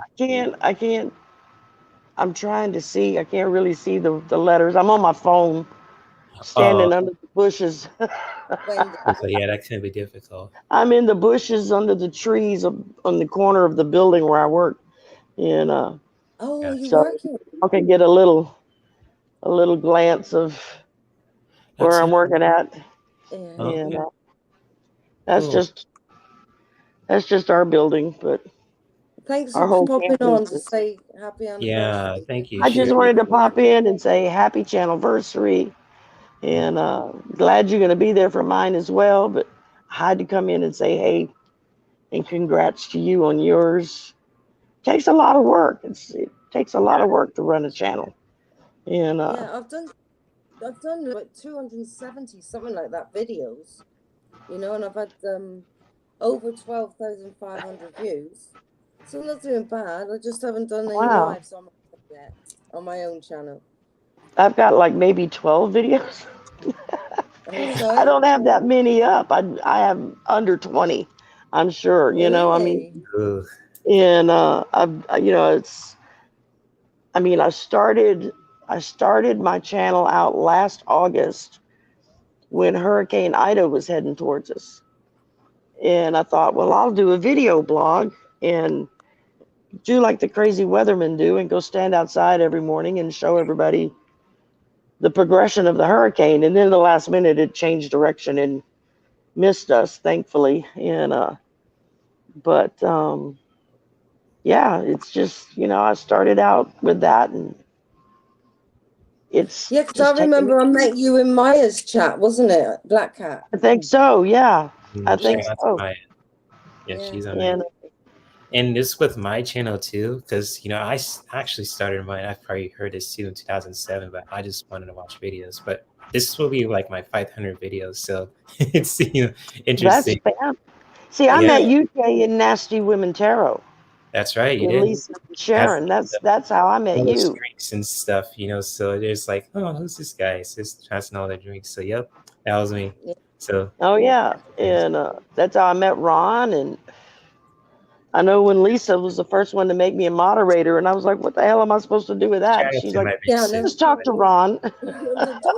I can't. I'm trying to see. I can't really see the letters. I'm on my phone, standing under the bushes. So yeah, that can be difficult. I'm in the bushes under the trees on the corner of the building where I work, and you so working? I can get a little glance of where I'm working at. Yeah. And that's just our building, but thanks our for whole popping campus on to say happy anniversary. Yeah, thank you. I just wanted to pop in and say happy channelversary, and glad you're going to be there for mine as well. But I had to come in and say hey, and congrats to you on yours. Takes a lot of work. It takes a lot of work to run a channel, and I've done like 270 something like that videos, and I've had over 12,500 views. So I'm not doing bad. I just haven't done any lives on my own channel. I've got like maybe 12 videos. I don't have that many up. I have under 20, I'm sure. Really? I mean, and I started my channel out last August when Hurricane Ida was heading towards us. And I thought, well, I'll do a video blog and do like the crazy weathermen do and go stand outside every morning and show everybody the progression of the hurricane. And then the last minute it changed direction and missed us, thankfully. And but yeah, it's just, I started out with that, and it's because I remember I met you in Maya's chat, wasn't it? Black Cat. I think so. Yeah, I think so. Yeah, she's on it. And this with my channel too, because I actually started mine. I've probably heard this too in 2007, but I just wanted to watch videos. But this will be like my 500 videos, so it's interesting. That's See, I met you, Kay, in Nasty Women Tarot. That's right, you with did. Lisa and Sharon. That's how I met you. Drinks and stuff, So there's like, oh, who's this guy? It's just passing all their drinks. So yep, that was me. So. Oh yeah, and that's how I met Ron. And I know when Lisa was the first one to make me a moderator, and I was like, "What the hell am I supposed to do with that?" And she's like, "Just talk to Ron."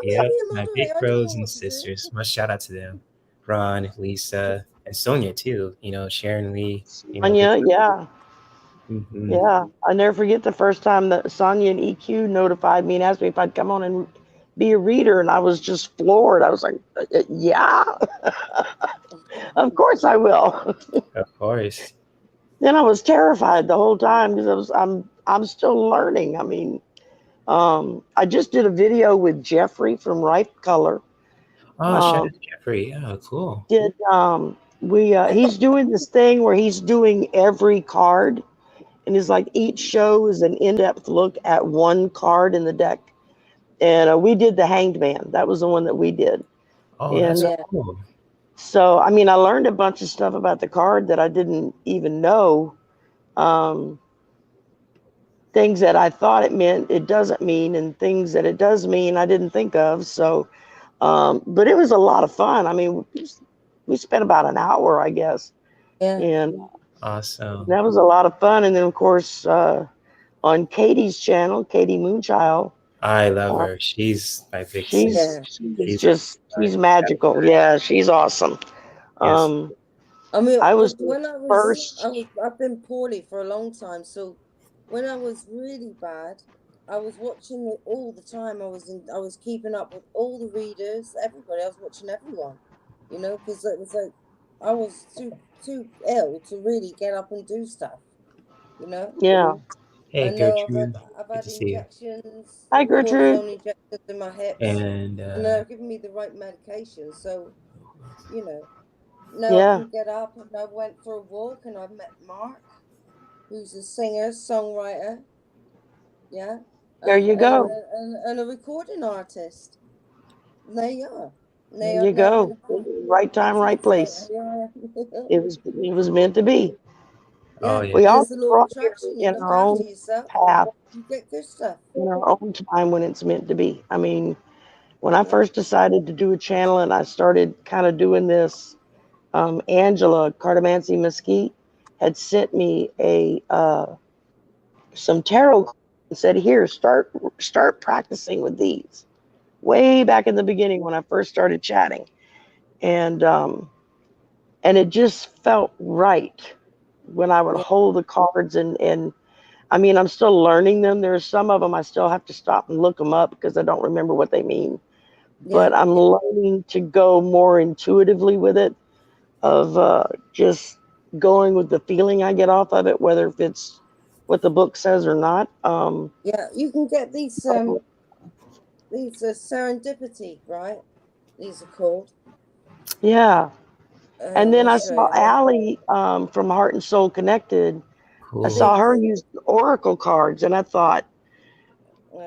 Yep, my big bros and sisters. Much shout out to them, Ron, Lisa, and Sonja too. Sharon Lee. Sonia, yeah. Mm-hmm. Yeah, I never forget the first time that Sonia and EQ notified me and asked me if I'd come on and be a reader, and I was just floored. I was like, "Yeah, of course I will." Of course. Then I was terrified the whole time because I'm still learning. I mean, I just did a video with Jeffrey from Ripe Color. Oh, shout out to Jeffrey. Oh, cool. He's doing this thing where he's doing every card. And it's like each show is an in-depth look at one card in the deck. And we did the Hanged Man. That was the one that we did. Oh, that's cool. So, I mean, I learned a bunch of stuff about the card that I didn't even know. Things that I thought it meant, it doesn't mean. And things that it does mean, I didn't think of. So, but it was a lot of fun. I mean, we spent about an hour, I guess. Yeah. And awesome. That was a lot of fun. And then, of course, on Katie's channel, Katie Moonchild. I love her. She's my big sister. She's magical. Yeah, she's awesome. Yes. I mean, I've been poorly for a long time. So when I was really bad, I was watching it all the time. I was keeping up with all the readers, everybody. I was watching everyone, because it was like I was too ill to really get up and do stuff, Yeah. Hey, Gertrude. I've had injections. Hi, Gertrude. Cortisone injections in my hips, and they're giving me the right medication. So, now I can get up, and I went for a walk, and I met Mark, who's a singer, songwriter, Yeah. There you go. And a recording artist. There you are. There you go. Right time, right place. Yeah. It was meant to be. Yeah. Oh, yeah. We all It's the law of attraction. You in look our after own yourself, path, you get good stuff. in our own time when it's meant to be. I mean, when I first decided to do a channel and I started kind of doing this, Angela Cardamancy Mesquite had sent me some tarot and said, "Here, start practicing with these." Way back in the beginning when I first started chatting, and it just felt right when I would hold the cards and I mean, I'm still learning them. There's some of them I still have to stop and look them up because I don't remember what they mean. But I'm learning to go more intuitively with it, of just going with the feeling I get off of it, whether if it's what the book says or not. Yeah, you can get these serendipity, right? These are called. Yeah. And then I saw Allie from Heart and Soul Connected. Cool. I saw her use oracle cards, and I thought,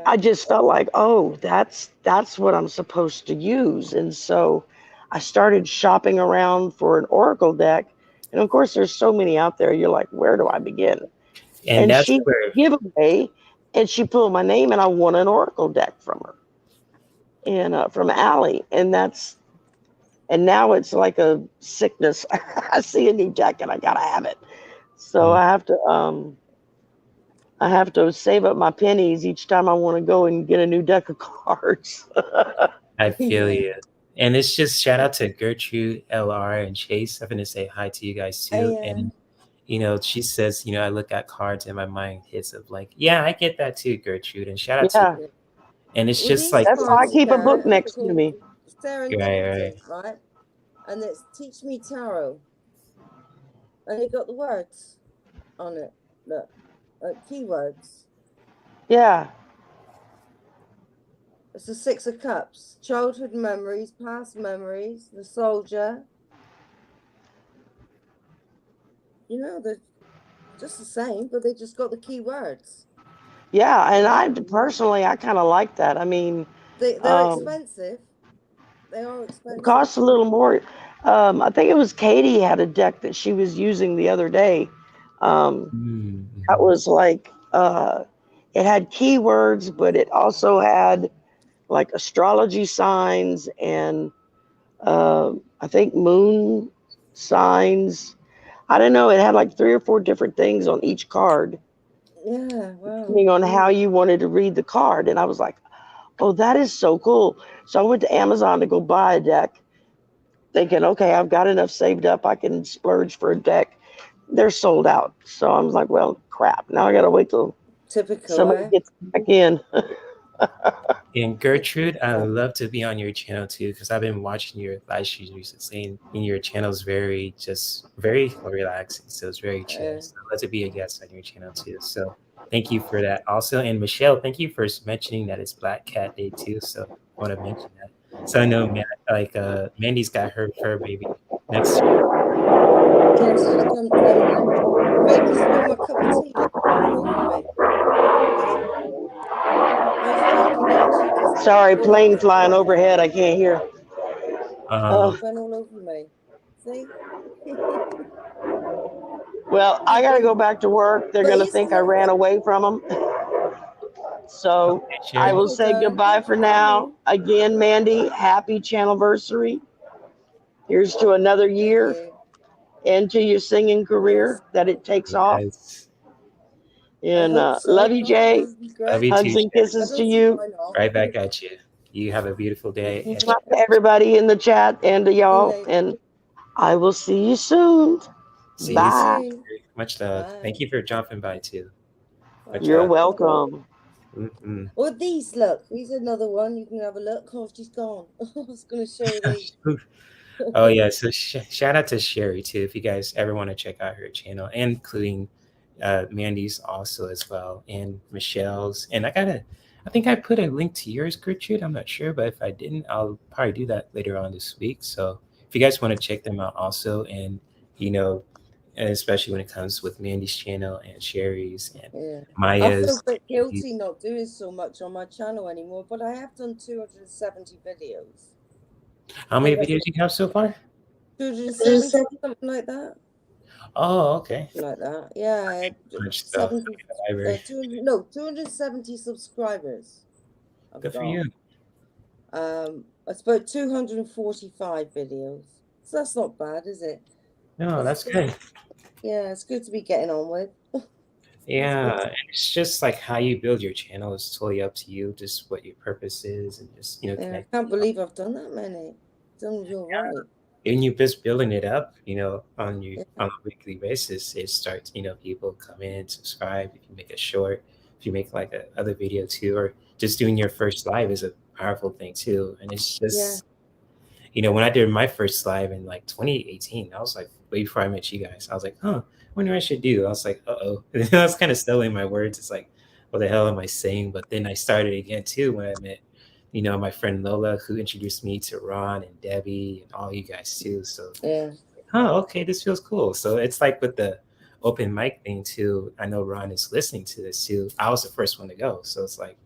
I just felt like, oh, that's what I'm supposed to use. And so I started shopping around for an oracle deck. And of course, there's so many out there. You're like, where do I begin? And that's she where gave away, and she pulled my name, and I won an oracle deck from her, and from Allie. And now it's like a sickness. I see a new deck, and I gotta have it. So I have to save up my pennies each time I want to go and get a new deck of cards. I feel you. And it's just shout out to Gertrude, LR, and Chase. I'm going to say hi to you guys too. And, she says, I look at cards and my mind hits of like, yeah, I get that too, Gertrude. And shout out to you. And it's just like, that's why I keep a book next to me. Serendipity, right? And it's Teach Me Tarot. And you got the words on it. Look, keywords. Yeah. It's the Six of Cups. Childhood memories, past memories, the soldier. They're just the same, but they just got the keywords. Yeah, and I personally, I kind of like that. I mean, they're expensive. They are expensive. It costs a little more. I think it was Katie had a deck that she was using the other day. That was like, it had keywords, but it also had like astrology signs and I think moon signs. I don't know. It had like 3 or 4 different things on each card. Yeah, wow. Depending on how you wanted to read the card. And I was like, oh, that is so cool. So I went to Amazon to go buy a deck, thinking, okay, I've got enough saved up. I can splurge for a deck. They're sold out. So I was like, well, crap. Now I got to wait till somebody gets back in. And Gertrude, I would love to be on your channel too, because I've been watching your live streams recently, and your channel is very relaxing. So it's very chill. So I'd love to be a guest on your channel too. So thank you for that. Also, and Michelle, thank you for mentioning that it's Black Cat Day too. So I want to mention that. So I know, Mandy's got her fur baby next year. Yes, she's come make me spill my cup of tea. Like, all over me. Sorry, plane flying overhead. I can't hear. Went all over me. See? Well, I got to go back to work. They're going to think I ran away from them. So I will say goodbye for now. Again, Mandy, happy channelversary. Here's to another year and to your singing career, that it takes off. And love you, Jay. Love you Hugs too, and kisses to you. Right back at you. You have a beautiful day. To everybody in the chat and to y'all. And I will see you soon. See Bye. you soon. Much love. Thank you for dropping by too. You're welcome. Well, these, look, here's another one. You can have a look. Oh, she's gone. I was going to show you these. Oh yeah, so shout out to Sherry too, if you guys ever want to check out her channel, and including Mandy's also as well, and Michelle's. And I think I put a link to yours, Gertrude. I'm not sure, but if I didn't, I'll probably do that later on this week. So if you guys want to check them out also, and and especially when it comes with Mandy's channel and Sherry's and I feel Maya's. a bit guilty not doing so much on my channel anymore, but I have done 270 videos. How many videos you have so far? 270, something like that. Oh, okay. Like that, yeah. 270 subscribers. Good for you. It's about 245 videos. So that's not bad, is it? No, that's good. Yeah, it's good to be getting on with. Yeah, and it's just like how you build your channel is totally up to you, just what your purpose is, and just I can't believe I've done that many. Done real right. And you just building it up, on a weekly basis. It starts, people come in, subscribe. If you make a short, if you make like a other video too, or just doing your first live is a powerful thing too. And it's just, when I did my first live in like 2018, I was like, way before I met you guys, I was like, I wonder what I should do. I was like, uh-oh. And I was kind of stumbling my words. It's like, what the hell am I saying? But then I started again too when I met, my friend Lola, who introduced me to Ron and Debbie and all you guys too. So, okay, this feels cool. So it's like with the open mic thing too. I know Ron is listening to this too. I was the first one to go. So it's like,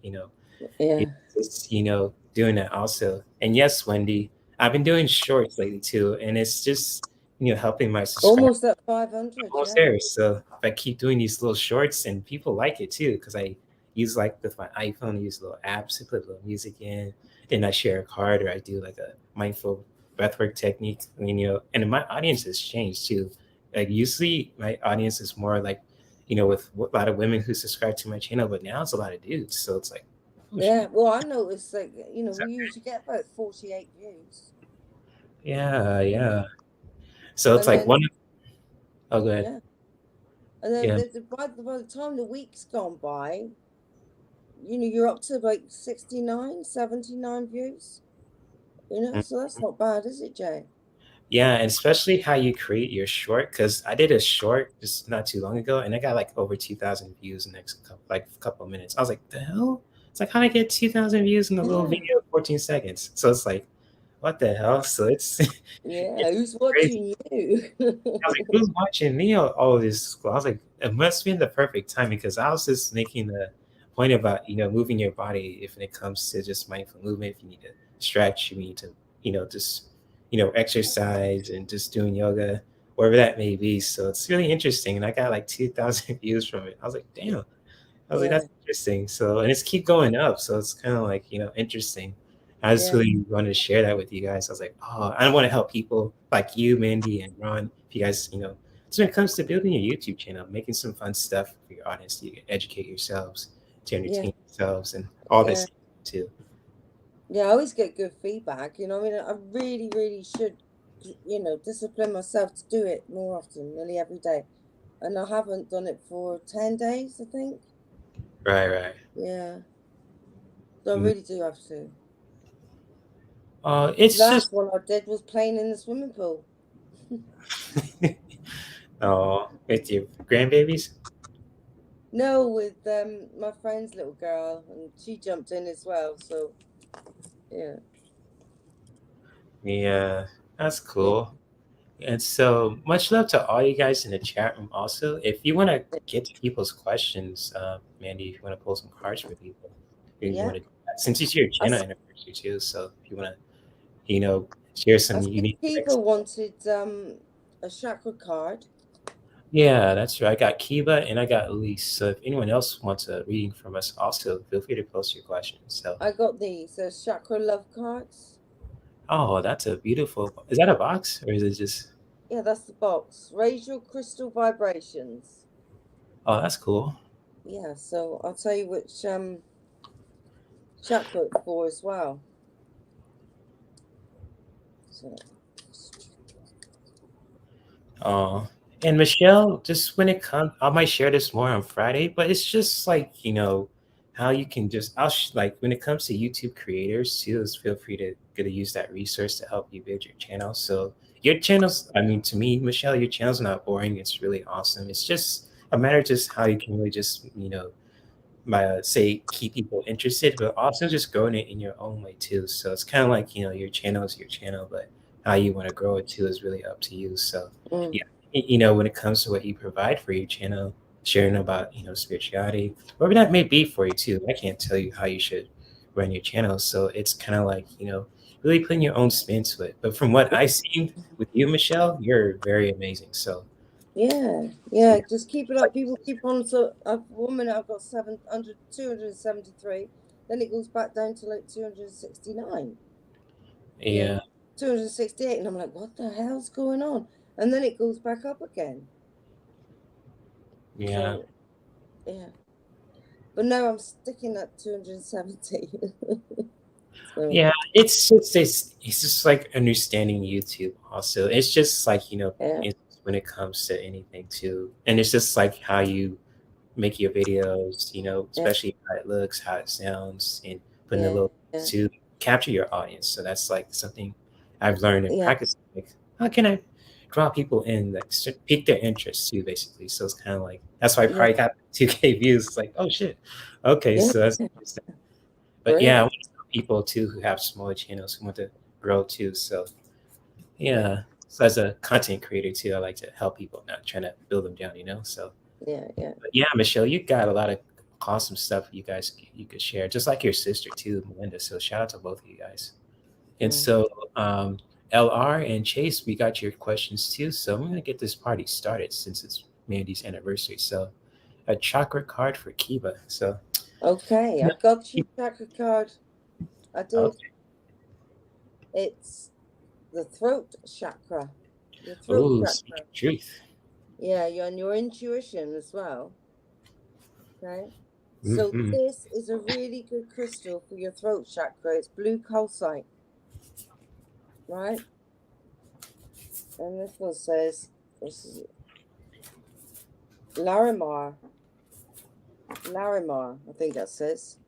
it's, doing that also. And yes, Wendy, I've been doing shorts lately too. And it's just, helping my subscribers. Almost at 500. Almost there. So if I keep doing these little shorts and people like it too, because I use like with my iPhone, I use little apps to put little music in. Then I share a card or I do like a mindful breathwork technique. And my audience has changed too. Like usually my audience is more like, with a lot of women who subscribe to my channel, but now it's a lot of dudes. So it's like, well, I noticed like, we usually get about 48 views. Yeah. So it's like one. Oh, go ahead. Yeah. And then by the time the week's gone by, you're up to like 69, 79 views. So that's not bad, is it, Jay? Yeah, and especially how you create your short, because I did a short just not too long ago, and I got like over 2,000 views in the next couple of minutes. I was like, the hell? It's like, how did I get 2,000 views in a little video of 14 seconds? So it's like, what the hell? So it's who's watching you? I was like, who's watching me? All this. I was like, it must be the perfect time because I was just making the point about moving your body if it comes to just mindful movement. If you need to stretch, you need to just exercise and just doing yoga, wherever that may be. So it's really interesting, and I got like 2,000 views from it. I was like, damn. I was like, that's interesting. So, and it's keep going up. So it's kind of like, interesting. I just really wanted to share that with you guys. I was like, I want to help people like you, Mandy, and Ron. If you guys, so when it comes to building your YouTube channel, making some fun stuff for your audience, to educate yourselves, to entertain yourselves, and all this too. Yeah, I always get good feedback. I really, really should, discipline myself to do it more often, nearly every day. And I haven't done it for 10 days, I think. Right. Yeah. So I really do have to. It's the last just one I did was playing in the swimming pool. With your grandbabies? No, with my friend's little girl, and she jumped in as well. So yeah, that's cool. And so much love to all you guys in the chat room. Also, if you want to get to people's questions, Mandy, if you want to pull some cards for people, you want to, since it's your channel anniversary too. So if you want to, share some unique. People wanted a chakra card. Yeah, that's right. I got Kiba and I got Elise. So if anyone else wants a reading from us, also feel free to post your questions. So I got these chakra love cards. Oh, that's a beautiful. Is that a box or is it just? Yeah, that's the box. Raise your crystal vibrations. Oh, that's cool. Yeah, so I'll tell you which chakra it's for as well. Oh, and Michelle, just when it comes, I might share this more on Friday, but it's just like, how you can just, like when it comes to YouTube creators too, is feel free to use that resource to help you build your channel. So your channels, to me, Michelle, your channel's not boring. It's really awesome. It's just a matter of just how you can really just, keep people interested, but also just growing it in your own way too. So it's kind of like, your channel is your channel, but how you want to grow it too is really up to you. So yeah, you know, when it comes to what you provide for your channel, sharing about, you know, spirituality, whatever that may be for you too. I can't tell you how you should run your channel. So it's kind of like, you know, really putting your own spin to it. But from what I've seen with you, Michelle, you're very amazing. So yeah, just keep it up. People keep on. So I've 1 minute I've got 273. Then it goes back down to like 269. yeah, 268, and I'm like, what the hell's going on? And then it goes back up again. yeah. So, yeah. But now I'm sticking at 270. So, Yeah, it's just like understanding YouTube also. It's just like, you know, yeah, when it comes to anything too. And it's just like how you make your videos, you know, especially how it looks, how it sounds, and putting a little to capture your audience. So that's like something I've learned in practice. Like, how can I draw people in, like pique their interest too, basically. So it's kind of like that's why I probably got 2K views. It's like, oh shit, okay, so that's interesting. But yeah, I want to tell people too who have smaller channels who want to grow too. So yeah, so as a content creator too, I like to help people, not trying to build them down, you know. So but yeah, Michelle, you got a lot of awesome stuff you could share, just like your sister too, Melinda. So shout out to both of you guys. And so LR and Chase, we got your questions too. So I'm gonna get this party started since it's Mandy's anniversary. So a chakra card for Kiva. So okay, I got your chakra card. I did. Okay. It's the throat chakra. Your throat chakra. Truth. Yeah, and your intuition as well. Okay. So this is a really good crystal for your throat chakra. It's blue calcite. Right? And this one says, this is Larimar. Larimar, I think that says.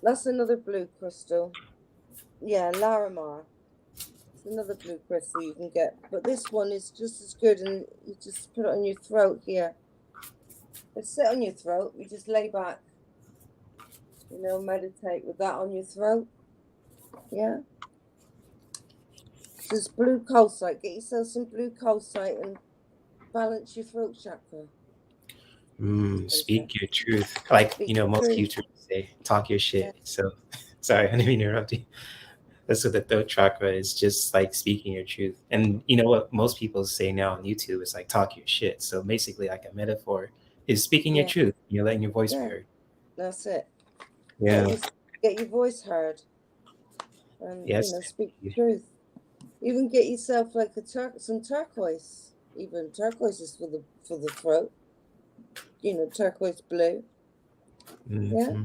That's another blue crystal. Yeah, Larimar. It's another blue crystal you can get. But this one is just as good, and you just put it on your throat here. It's sit on your throat. You just lay back. You know, meditate with that on your throat. Yeah. Just blue calcite. Get yourself some blue calcite and balance your throat chakra. Speak your truth. Like, you know, most YouTubers say, talk your shit. So, sorry, I didn't mean to interrupt you. That's what the throat chakra is, just like speaking your truth. And you know what most people say now on YouTube is like, talk your shit. So basically, like a metaphor is speaking your truth. You're letting your voice be heard. That's it. Yeah. Get your voice heard. And, you know, speak the truth. Even get yourself like some turquoise. Even turquoise is for the throat. You know, turquoise blue. Yeah.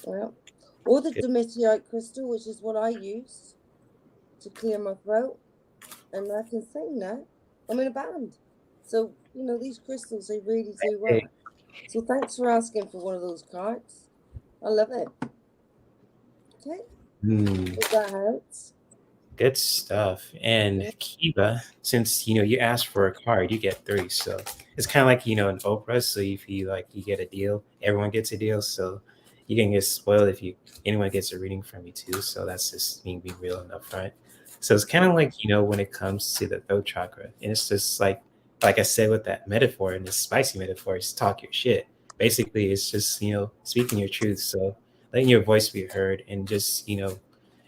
Well, or the Domitite crystal, which is what I use to clear my throat, and I can sing now. I'm in a band, so you know these crystals, they really do work. So thanks for asking for one of those cards. I love it. Okay. If that helps. Good stuff. And Kiva, since you know you asked for a card, you get 3. So it's kind of like, you know, an Oprah. So if you like, you get a deal, everyone gets a deal. So you can get spoiled if anyone gets a reading from you too. So that's just me being real and upfront. So it's kind of like, you know, when it comes to the throat chakra, and it's just like I said with that metaphor and this spicy metaphor, is talk your shit. Basically, it's just, you know, speaking your truth. So letting your voice be heard and just, you know,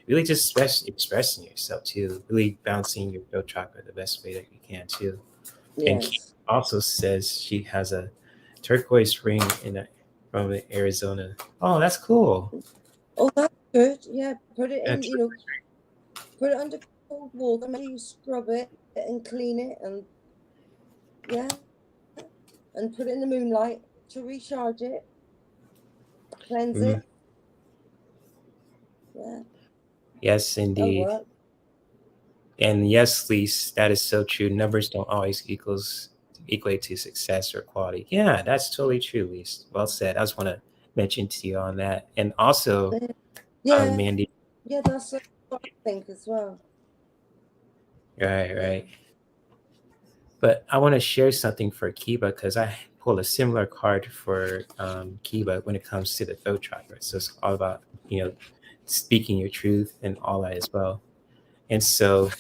really just expressing yourself too, really balancing your throat chakra the best way that you can too. And Kim also says she has a turquoise ring from Arizona. Oh, that's cool. Oh, that's good. Yeah, put it in, you know, put it under cold water. Maybe you scrub it and clean it, and and put it in the moonlight to recharge it, cleanse it. Yeah. Yes, indeed. And yes, Lise, that is so true. Numbers don't always equate to success or quality. Yeah, that's totally true, Lise. Well said. I just want to mention to you on that. And also, Mandy. Yeah, that's what I think as well. Right. But I want to share something for Kiva because I pulled a similar card for Kiva when it comes to the throat chakra. So it's all about, you know, speaking your truth and all that as well. And so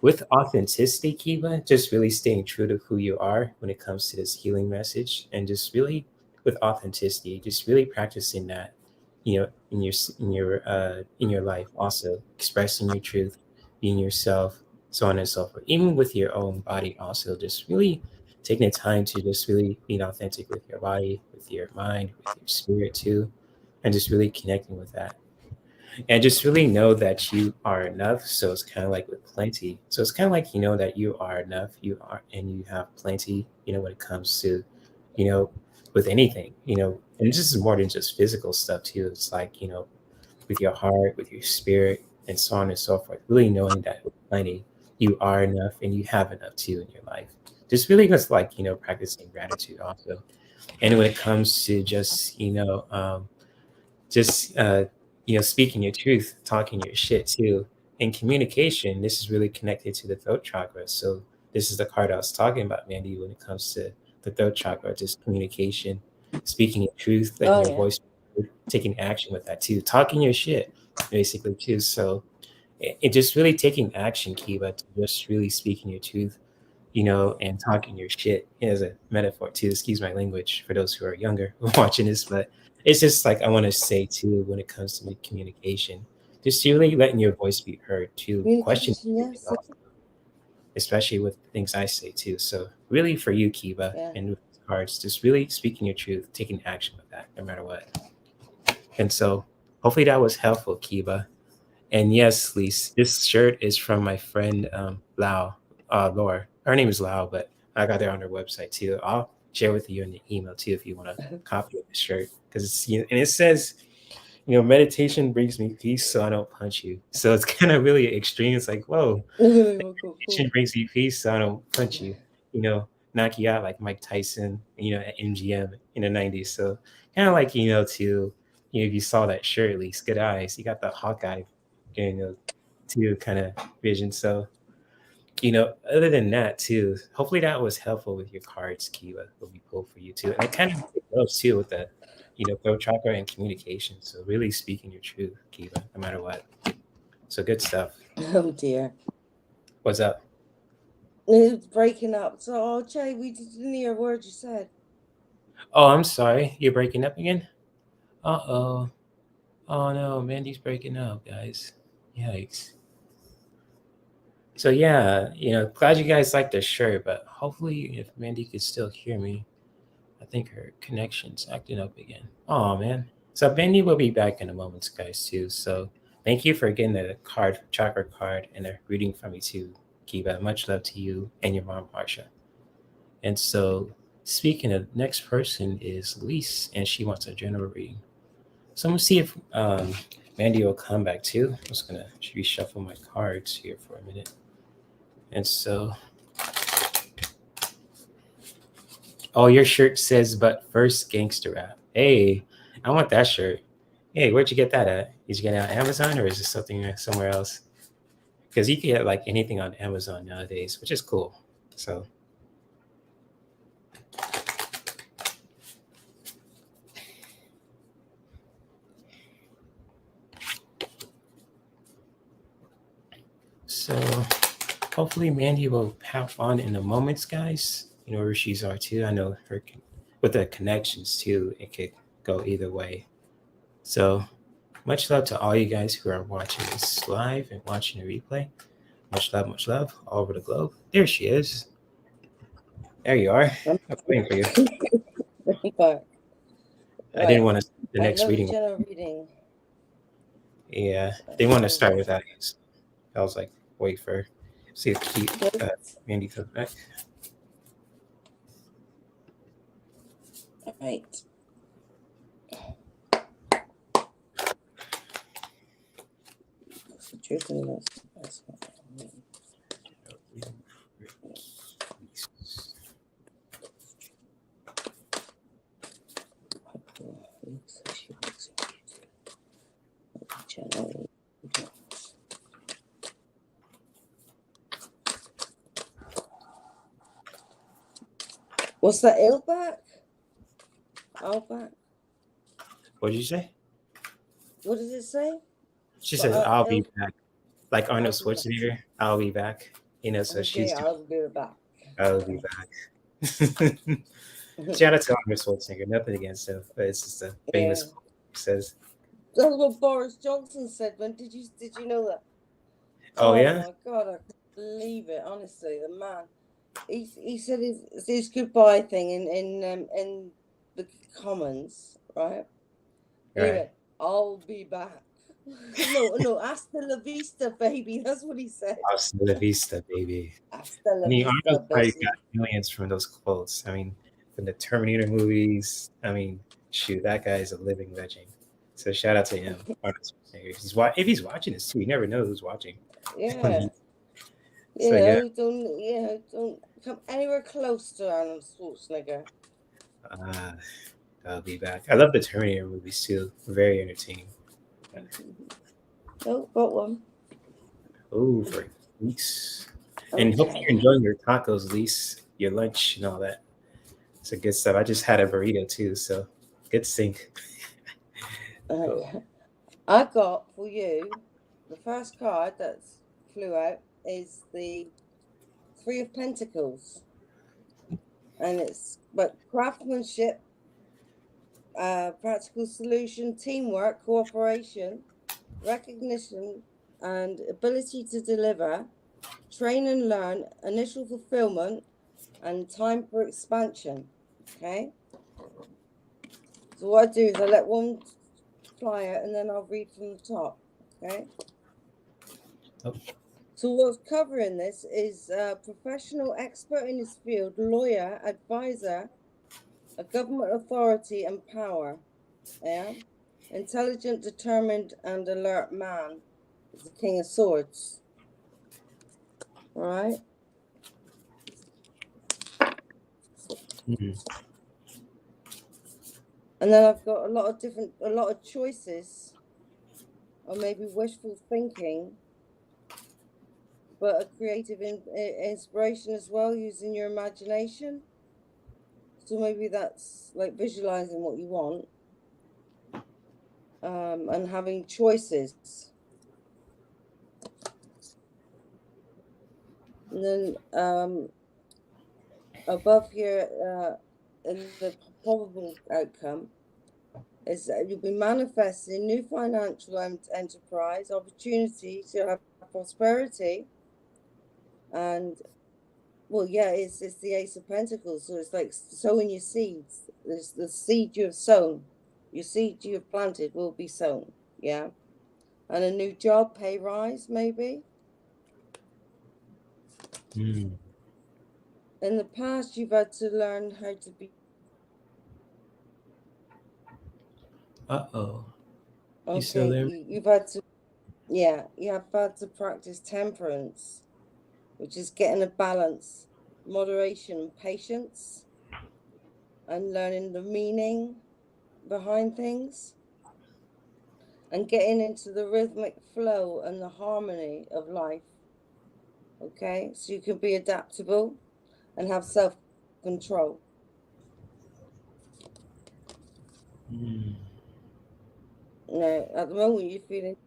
with authenticity, Kiva, just really staying true to who you are when it comes to this healing message, and just really with authenticity, just really practicing that, in your life, also expressing your truth, being yourself, so on and so forth. Even with your own body, also just really taking the time to just really being authentic with your body, with your mind, with your spirit too, and just really connecting with that. And just really know that you are enough. So it's kind of like with plenty. So it's kind of like, that you are enough, you are, and you have plenty, when it comes to, you know, with anything, and this is more than just physical stuff too. It's like, with your heart, with your spirit, and so on and so forth. Really knowing that with plenty, you are enough and you have enough too in your life. Just really just like, practicing gratitude also. And when it comes to just, just speaking your truth, talking your shit too. In communication, this is really connected to the throat chakra. So this is the card I was talking about, Mandy, when it comes to the throat chakra, just communication, speaking your truth, letting your voice, taking action with that too, talking your shit, basically too. So it just really taking action, Kiva, to just really speaking your truth, and talking your shit as a metaphor too. Excuse my language for those who are younger watching this, but it's just like I want to say too, when it comes to communication, just really letting your voice be heard to question, Yes. especially with things I say too. So really for you, Kiva, and with cards, just really speaking your truth, taking action with that, no matter what. And so hopefully that was helpful, Kiva. And yes, Lise, this shirt is from my friend Lau, Laura. Her name is Lau, but I got it on her website too. I'll share with you in the email too if you want to copy of the shirt, because it's, and it says, meditation brings me peace, so I don't punch you. So it's kind of really extreme. It's like, whoa, meditation brings me peace, so I don't punch you. Knock you out like Mike Tyson, at MGM in the '90s. So kind of like, to if you saw that shirt, at least good eyes. You got the Hawkeye, to kind of vision. So, other than that too, hopefully that was helpful with your cards, Kiva, what we pulled for you too. And it kind of goes too with the, throat chakra and communication. So really speaking your truth, Kiva, no matter what. So good stuff. Oh dear. What's up? It's breaking up. So, Jay, we didn't hear a word you said. Oh, I'm sorry. You're breaking up again? Uh-oh. Oh no, Mandy's breaking up, guys. Yikes. So yeah, glad you guys like the shirt, but hopefully if Mandy could still hear me, I think her connection's acting up again. Oh man. So Mandy will be back in a moment, guys, too. So thank you for getting the chakra card, and a reading from me too, Kiva. Much love to you and your mom, Marsha. And so speaking of, next person is Lise, and she wants a general reading. So I'm gonna see if Mandy will come back too. I'm just gonna reshuffle my cards here for a minute. And so, oh, your shirt says, "But first, gangster rap." Hey, I want that shirt. Hey, where'd you get that at? Did you get it on Amazon, or is it something somewhere else? Because you can get like anything on Amazon nowadays, which is cool. So. So hopefully Mandy will pop on in a moment, guys. You know where she's are too. I know her with the connections too. It could go either way. So much love to all you guys who are watching this live and watching the replay. Much love all over the globe. There she is. There you are. I'm waiting for you. I didn't want to the next reading. Yeah, they want to start with that. So I was like, wait for see if Mandy comes back. All right. What's the truth in this? That's what I mean. What's that? Outback? What did you say? What does it say? She says, "I'll be back." Like Arnold Schwarzenegger, "I'll be back." You know, so okay, she's. I'll be back. I'll be back. Shout out to Arnold Schwarzenegger. Nothing against him, but it's just a famous quote he says. That's what Boris Johnson said. When did you know that? Oh yeah. My God, I can't believe it. Honestly, the man. He said his goodbye thing in the Commons, right? And he went, "I'll be back." no, hasta la vista, baby. That's what he said. Hasta la vista, baby. Hasta la I mean, vista, Arnold probably baby. got millions from those quotes. I mean, from the Terminator movies. I mean, shoot, that guy is a living legend. So shout out to him, Arnold Schwarzenegger. If he's watching this too, you never know who's watching. Yeah. So yeah. Don't come anywhere close to Arnold Schwarzenegger. I'll be back. I love the Terminator movies too. Very entertaining. Oh, got one. Oh, for Lise. And hope you're enjoying your tacos, Lise, your lunch and all that. It's a good stuff. I just had a burrito too, so good sync. I got for you the first card that's flew out is the Three of Pentacles, and it's but craftsmanship, practical solution, teamwork, cooperation, recognition, and ability to deliver, train and learn, initial fulfillment, and time for expansion. Okay. So what I do is I let one fly out and then I'll read from the top. Okay. Oh. So what's covering this is a professional expert in his field, lawyer, advisor, a government authority and power. Yeah. Intelligent, determined, and alert man is the King of Swords. All right. Mm-hmm. And then I've got a lot of choices, or maybe wishful thinking, but a creative inspiration as well, using your imagination. So maybe that's like visualizing what you want, and having choices. And then above here, in the probable outcome, is that you'll be manifesting new financial enterprise opportunities. You'll have prosperity, and well, yeah, it's the Ace of Pentacles, so it's like sowing your seeds. There's the seed you have sown, your seed you have planted will be sown, yeah, and a new job, pay rise, maybe. Mm. In the past, you've had to learn how to be. Uh-oh. Okay, you still there? You've had to, yeah, you have had to practice temperance, which is getting a balance, moderation, and patience, and learning the meaning behind things, and getting into the rhythmic flow and the harmony of life. Okay, so you can be adaptable and have self-control. Mm. No, at the moment you're feeling.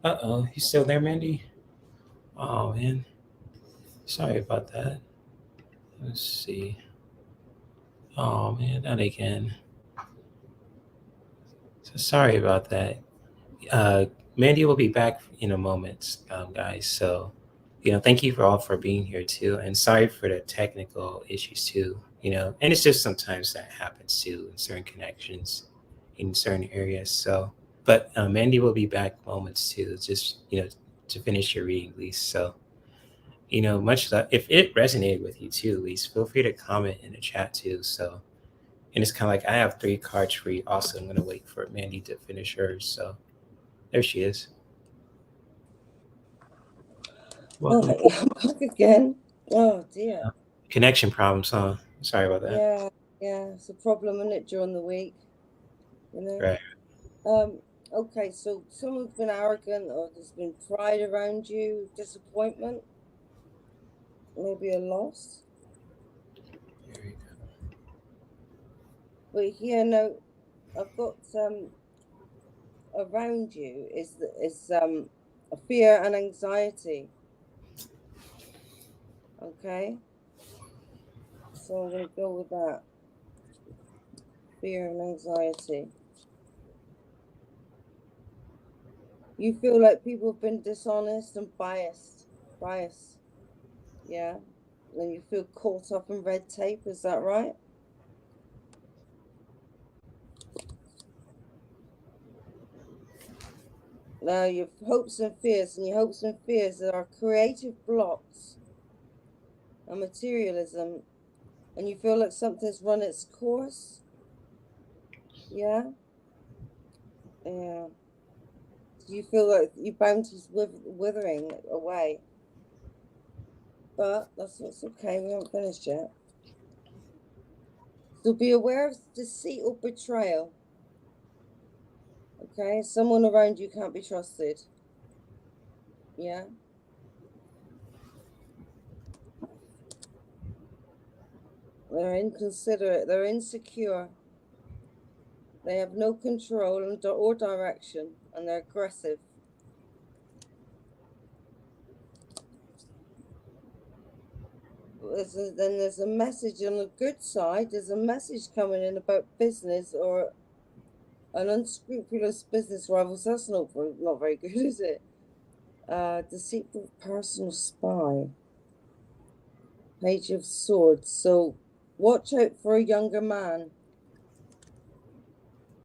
Uh-oh. You still there, Mandy? Oh, man. Sorry about that. Let's see. Oh, man. Not again. So sorry about that. Mandy will be back in a moment, guys. So, thank you all for being here too. And sorry for the technical issues too, and it's just sometimes that happens too in certain connections in certain areas. So, but Mandy will be back moments too, just, to finish your reading, at least. So, much love. If it resonated with you too, at least feel free to comment in the chat too. So, and it's kind of like I have 3 cards for you. Also, I'm going to wait for Mandy to finish hers. So, there she is. Welcome. I'm back again. Oh dear. Connection problems, huh? Sorry about that. Yeah, it's a problem, isn't it, during the week? Right. Okay, so someone's been arrogant, or there's been pride around you, disappointment, maybe a loss. There you go. But here, no, I've got around you is A fear and anxiety. Okay. So I'm going to go with that. Fear and anxiety. You feel like people have been dishonest and biased. Yeah. Then you feel caught up in red tape. Is that right? Now your hopes and fears, are creative blocks and materialism, and you feel like something's run its course. Yeah. Yeah. You feel like your bounty's withering away. But that's okay. We haven't finished yet. So be aware of deceit or betrayal. Okay, someone around you can't be trusted. Yeah. They're inconsiderate. They're insecure. They have no control or direction, and they're aggressive. Then there's a message on the good side. There's a message coming in about business or an unscrupulous business rival. So that's not very good, is it? Deceitful personal spy. Page of Swords. So watch out for a younger man.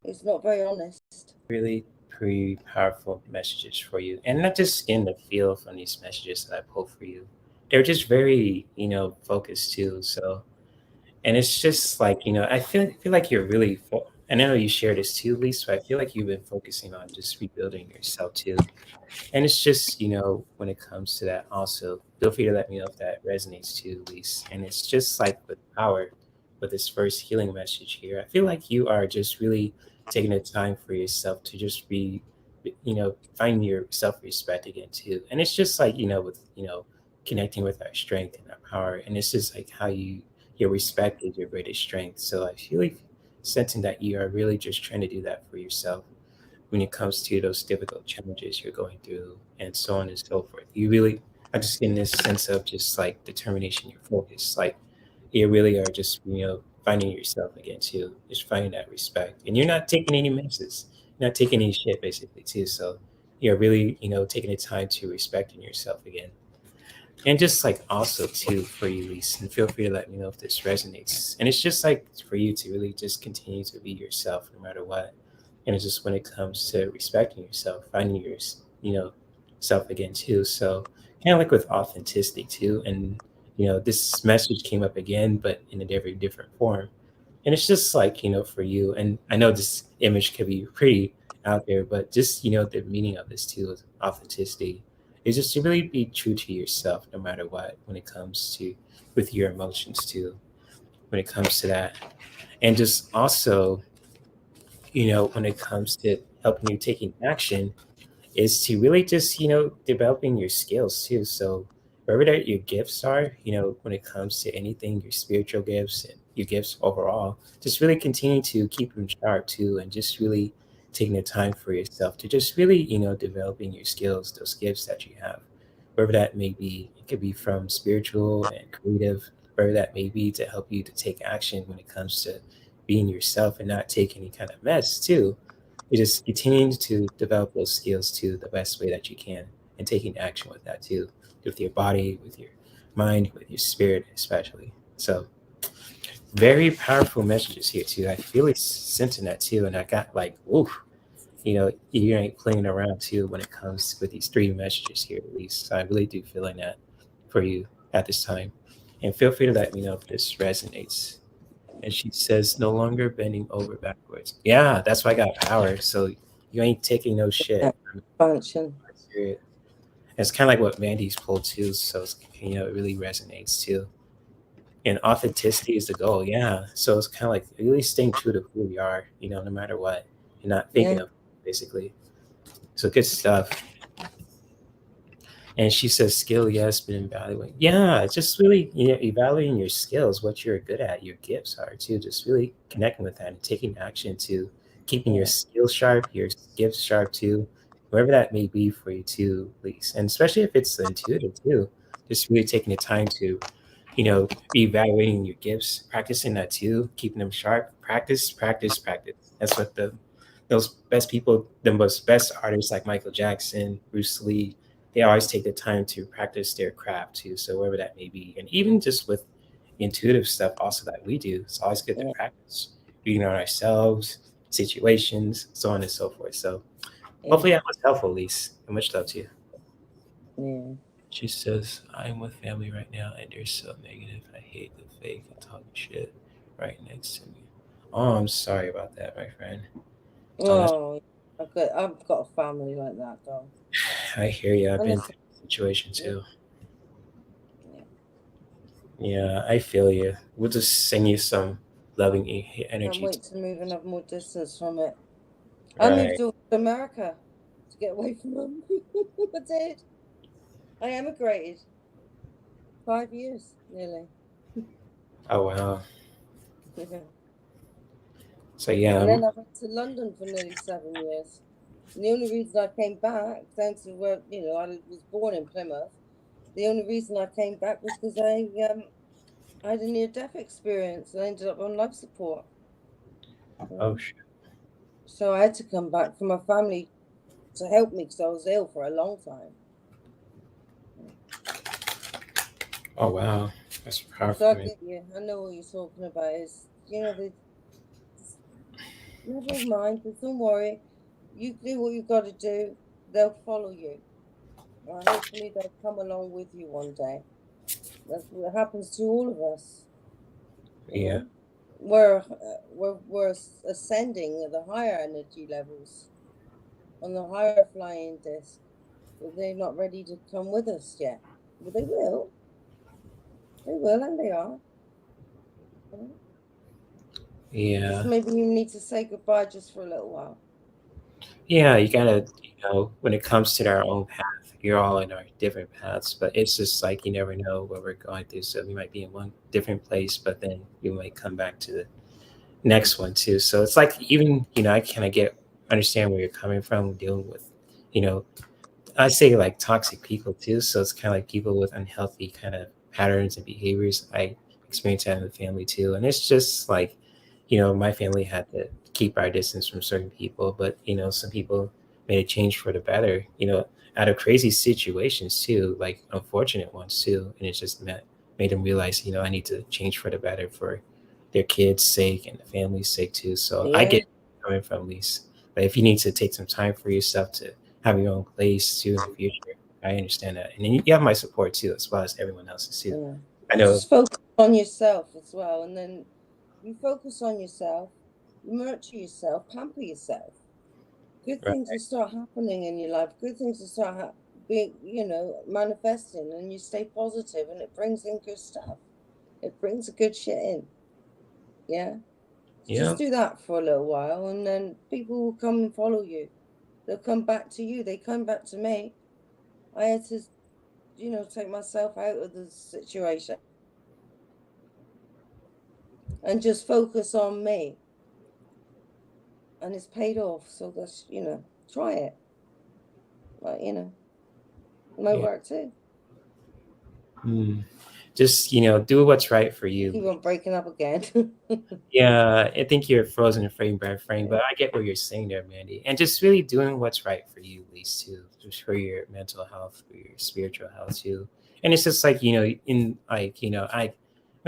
He's not very honest. Really pretty powerful messages for you. And not just in the feel from these messages that I pull for you. They're just very, focused too. So, and it's just like, I feel like you're really, I know you share this too, Lisa, but I feel like you've been focusing on just rebuilding yourself too. And it's just, when it comes to that also, feel free to let me know if that resonates too, Lisa. And it's just like with power, with this first healing message here, I feel like you are just really taking the time for yourself to just find your self-respect again too. And it's just like, with, connecting with our strength and our power. And it's just like how your respect is your greatest strength. So I feel like sensing that you are really just trying to do that for yourself when it comes to those difficult challenges you're going through and so on and so forth. You really are just getting this sense of just like determination, your focus. Like you really are just, finding yourself again too, just finding that respect. And you're not taking any misses, you're not taking any shit basically too. So you're really, taking the time to respecting yourself again. And just like also too for you, Lise, and feel free to let me know if this resonates. And it's just like for you to really just continue to be yourself no matter what. And it's just when it comes to respecting yourself, finding your, self again too. So kind of like with authenticity too. And this message came up again, but in a very different form. And it's just like, for you, and I know this image could be pretty out there, but just, the meaning of this too is authenticity is just to really be true to yourself no matter what when it comes to with your emotions too, when it comes to that. And just also, when it comes to helping you taking action, is to really just developing your skills too. So wherever that your gifts are, when it comes to anything, your spiritual gifts and your gifts overall, just really continue to keep them sharp too, and just really taking the time for yourself to just really developing your skills, those gifts that you have, wherever that may be. It could be from spiritual and creative, wherever that may be, to help you to take action when it comes to being yourself and not take any kind of mess too. You just continuing to develop those skills to the best way that you can and taking action with that too, with your body, with your mind, with your spirit, especially. So very powerful messages here too. I feel like sensing that too. And I got like, oof, you ain't playing around too when it comes with these three messages here, at least. So I really do feel like that for you at this time. And feel free to let me know if this resonates. And she says, no longer bending over backwards. Yeah, that's why I got power. So you ain't taking no shit. Function. It's kind of like what Mandy's pulled too. So, it really resonates too. And authenticity is the goal. Yeah. So it's kind of like really staying true to who we are, no matter what. You're not thinking of basically. So good stuff. And she says, skill, yes, but evaluating. Yeah, just really evaluating your skills, what you're good at, your gifts are too. Just really connecting with that and taking action to keeping your skills sharp, your gifts sharp too, wherever that may be for you too, Lise. And especially if it's intuitive too, just really taking the time to, reevaluating your gifts, practicing that too, keeping them sharp. Practice, practice, practice. That's what those best people, the most best artists like Michael Jackson, Bruce Lee, they always take the time to practice their craft too. So wherever that may be, and even just with intuitive stuff also that we do, it's always good to practice reading on ourselves, situations, so on and so forth. So hopefully that was helpful, Lise. And much love to you. Yeah. She says, I'm with family right now and they're so negative. I hate the fake and talking shit right next to me. Oh, I'm sorry about that, my friend. Oh, I've got a family like that, though. I hear you. I've been through the situation too. Yeah, I feel you. We'll just send you some loving energy. Can't wait to move and have more distance from it. Right. I moved to America to get away from them. I did. I emigrated. 5 years, nearly. Oh, wow. So, yeah. And then I went to London for nearly 7 years. And the only reason I came back, thanks to where, I was born in Plymouth. The only reason I came back was because I had a near-death experience and I ended up on life support. Oh, shit. So I had to come back for my family to help me because I was ill for a long time. Oh, wow. That's powerful. So I get you. I know what you're talking about. Is never mind. Don't worry. You do what you've got to do. They'll follow you. Hopefully they'll come along with you one day. That's what happens to all of us. Yeah. We're ascending at the higher energy levels on the higher flying disc, but they're not ready to come with us yet. But they will. They will, and they are. Yeah. Just maybe you need to say goodbye just for a little while. Yeah, you gotta, when it comes to our own path, you're all in our different paths, but it's just like you never know what we're going through. So we might be in one different place, but then you might come back to the next one too. So it's like even, I kind of understand where you're coming from dealing with, I say like toxic people too. So it's kind of like people with unhealthy kind of patterns and behaviors. I experienced that in the family too. And it's just like, my family had to keep our distance from certain people, but some people made a change for the better, out of crazy situations too, like unfortunate ones too. And it just made them realize, I need to change for the better for their kids' sake and the family's sake too. So I get coming from Lise. But if you need to take some time for yourself to have your own place too in the future, I understand that. And then you have my support too, as well as everyone else's too. Yeah. I know. Just focus on yourself as well, and then you focus on yourself, nurture yourself, pamper yourself. Good things will start happening in your life. Good things will start being, manifesting, and you stay positive, and it brings in good stuff. It brings a good shit in. Yeah. Just do that for a little while, and then people will come and follow you. They'll come back to you. They come back to me. I had to, take myself out of the situation and just focus on me. And it's paid off. So that's, try it. Like, it might work too. Just, do what's right for you. Keep on breaking up again. Yeah, I think you're frozen frame by frame, but I get what you're saying there, Mandy. And just really doing what's right for you, at least too, just for your mental health, for your spiritual health too. And it's just like, when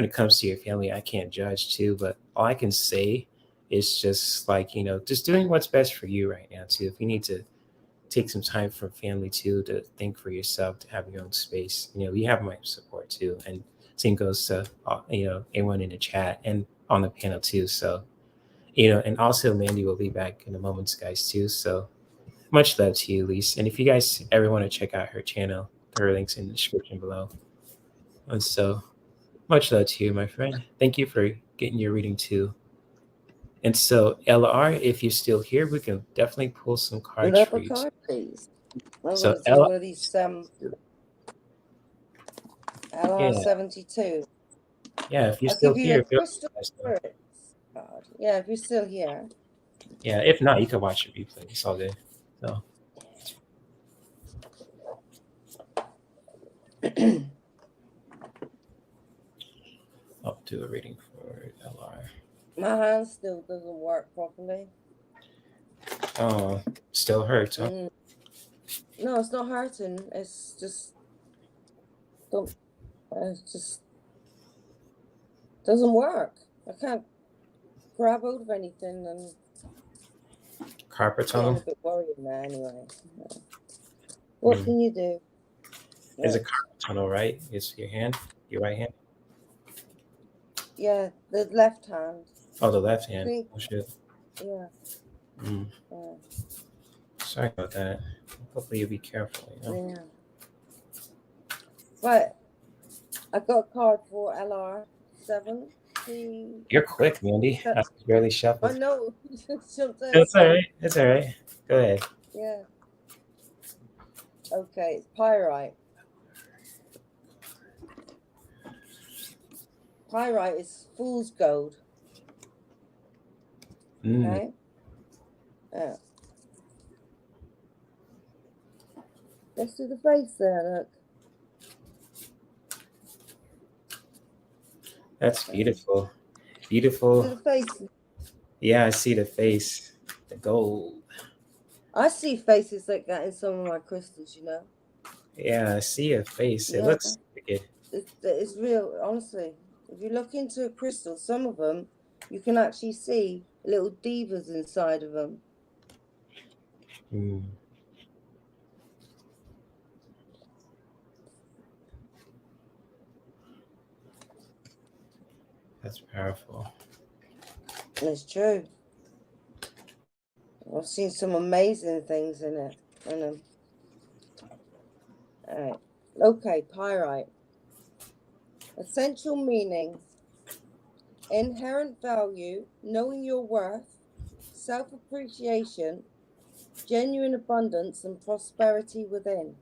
it comes to your family, I can't judge too, but all I can say is just like, just doing what's best for you right now too. If you need to take some time for family too, to think for yourself, to have your own space, you have my support too. And same goes to, everyone in the chat and on the panel too. So, and also Mandy will be back in a moment, guys, too. So much love to you, Lise. And if you guys ever want to check out her channel, her link's in the description below. And so much love to you, my friend. Thank you for getting your reading too. And so LR, if you're still here, we can definitely pull some cards for you. Card, please. So one of these LR72. Yeah, if you're still here. Crystal Spirits card. Yeah, if you're still here. Yeah, if not, you can watch the replay. It's all good. So I'll do a reading for LR. My hand still doesn't work properly. Oh, still hurts, huh? No, it's not hurting. It's just doesn't work. I can't grab hold of anything, and Carpal tunnel. I'm a bit worried now. Anyway, what can you do? It's a carpal tunnel, right? It's your hand, your right hand. Yeah, the left hand. Oh, the left hand. Oh shit. Yeah. Yeah. Sorry about that. Hopefully you'll be careful. You know? Yeah. But I got a card for LR7. You're quick, Mandy. I barely shuffled. I know. It's all right. It's all right. Go ahead. Yeah. Okay, it's pyrite. Pyrite is fool's gold. Okay. Yeah. Let's do the face there, look. That's beautiful. Beautiful. Do the face. Yeah, I see the face. The gold. I see faces like that in some of my crystals, you know. Yeah, I see a face. It looks wicked. It's real, honestly. If you look into a crystal, some of them, you can actually see little divas inside of them. That's powerful. It's true. I've seen some amazing things in it. All right. Okay, pyrite. Essential meaning. Inherent value, knowing your worth, self-appreciation, genuine abundance and prosperity within.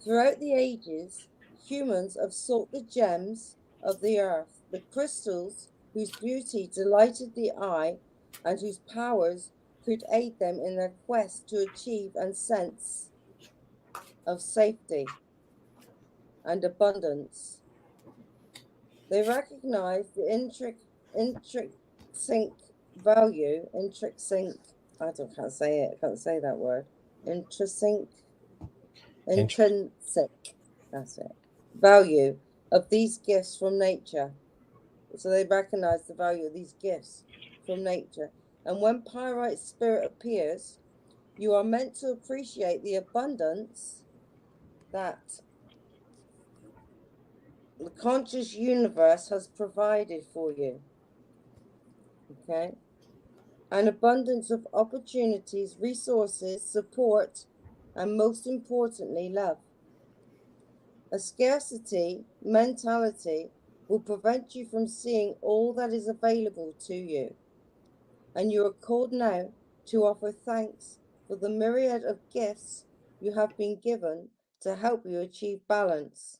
Throughout the ages, humans have sought the gems of the earth, the crystals whose beauty delighted the eye and whose powers could aid them in their quest to achieve a sense of safety and abundance. They recognize the intrinsic value, I can't say it, I can't say that word. Intrinsic, that's it, value of these gifts from nature. So they recognize the value of these gifts from nature. And when pyrite spirit appears, you are meant to appreciate the abundance that the conscious universe has provided for you. Okay? An abundance of opportunities, resources, support, and most importantly, love. A scarcity mentality will prevent you from seeing all that is available to you. And you are called now to offer thanks for the myriad of gifts you have been given to help you achieve balance.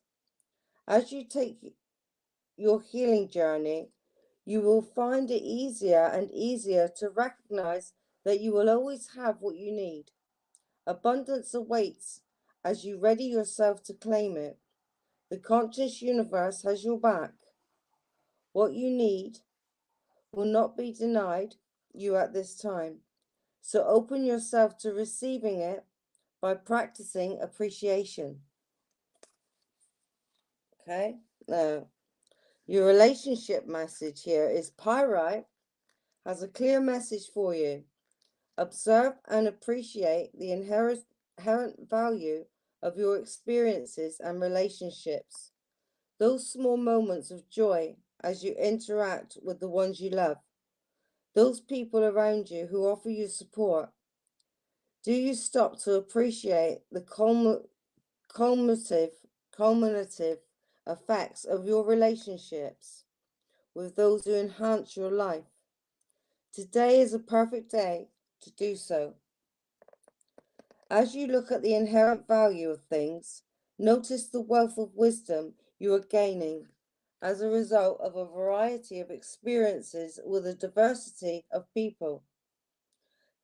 As you take your healing journey, you will find it easier and easier to recognize that you will always have what you need. Abundance awaits as you ready yourself to claim it. The conscious universe has your back. What you need will not be denied you at this time. So open yourself to receiving it by practicing appreciation. Okay, now your relationship message here is pyrite has a clear message for you. Observe and appreciate the inherent value of your experiences and relationships. Those small moments of joy as you interact with the ones you love. Those people around you who offer you support. Do you stop to appreciate the culminative effects of your relationships with those who enhance your life? Today is a perfect day to do so. As you look at the inherent value of things, notice the wealth of wisdom you are gaining as a result of a variety of experiences with a diversity of people.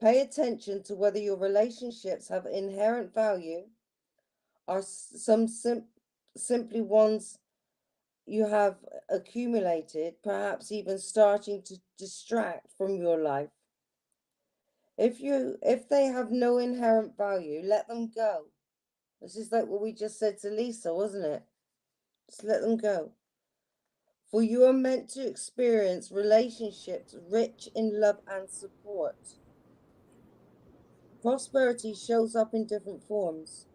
Pay attention to whether your relationships have inherent value are some simply ones you have accumulated, perhaps even starting to distract from your life. If they have no inherent value, let them go. This is like what we just said to Lisa, wasn't it? Just let them go. For you are meant to experience relationships rich in love and support. Prosperity shows up in different forms.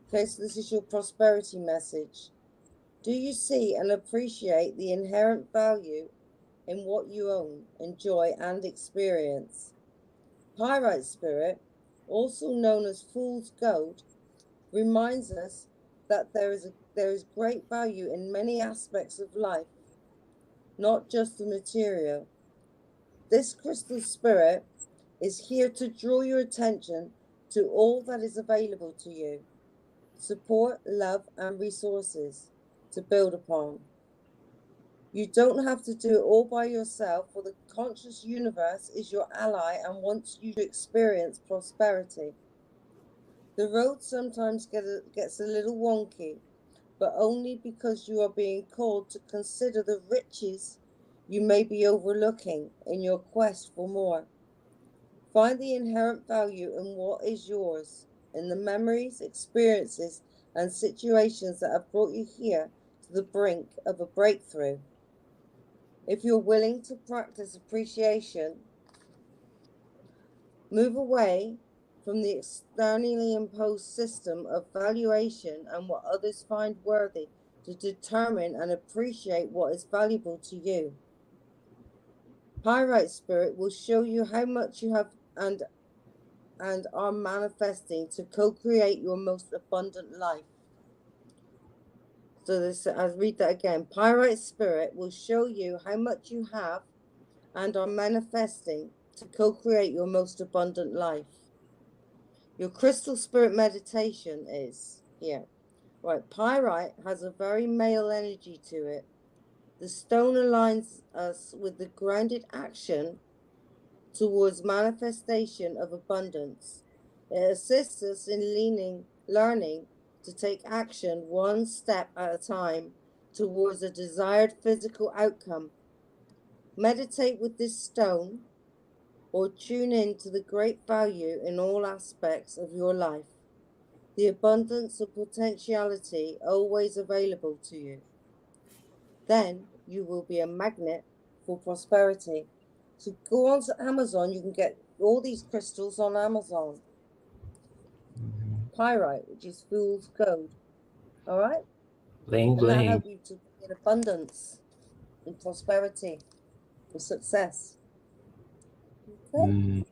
Okay, so this is your prosperity message. Do you see and appreciate the inherent value in what you own, enjoy, and experience? Pyrite Spirit, also known as Fool's Gold, reminds us that there is great value in many aspects of life, not just the material. This crystal spirit is here to draw your attention to all that is available to you, support, love, and resources to build upon. You don't have to do it all by yourself, for the conscious universe is your ally and wants you to experience prosperity. The road sometimes gets a little wonky, but only because you are being called to consider the riches you may be overlooking in your quest for more. Find the inherent value in what is yours, in the memories, experiences, and situations that have brought you here to the brink of a breakthrough. If you're willing to practice appreciation, move away from the externally imposed system of valuation and what others find worthy to determine and appreciate what is valuable to you. Pyrite Spirit will show you how much you have and are manifesting to co-create your most abundant life. So I'll read that again. Pyrite Spirit will show you how much you have and are manifesting to co-create your most abundant life. Your crystal spirit meditation is here. Right, pyrite has a very male energy to it. The stone aligns us with the grounded action towards manifestation of abundance. It assists us in learning to take action one step at a time towards a desired physical outcome. Meditate with this stone or tune in to the great value in all aspects of your life, the abundance of potentiality always available to you. Then you will be a magnet for prosperity. So go on to Amazon, you can get all these crystals on Amazon. Pyrite, which is fool's gold. All right? Bling, and that bling. help you to be in abundance and prosperity and success. Okay?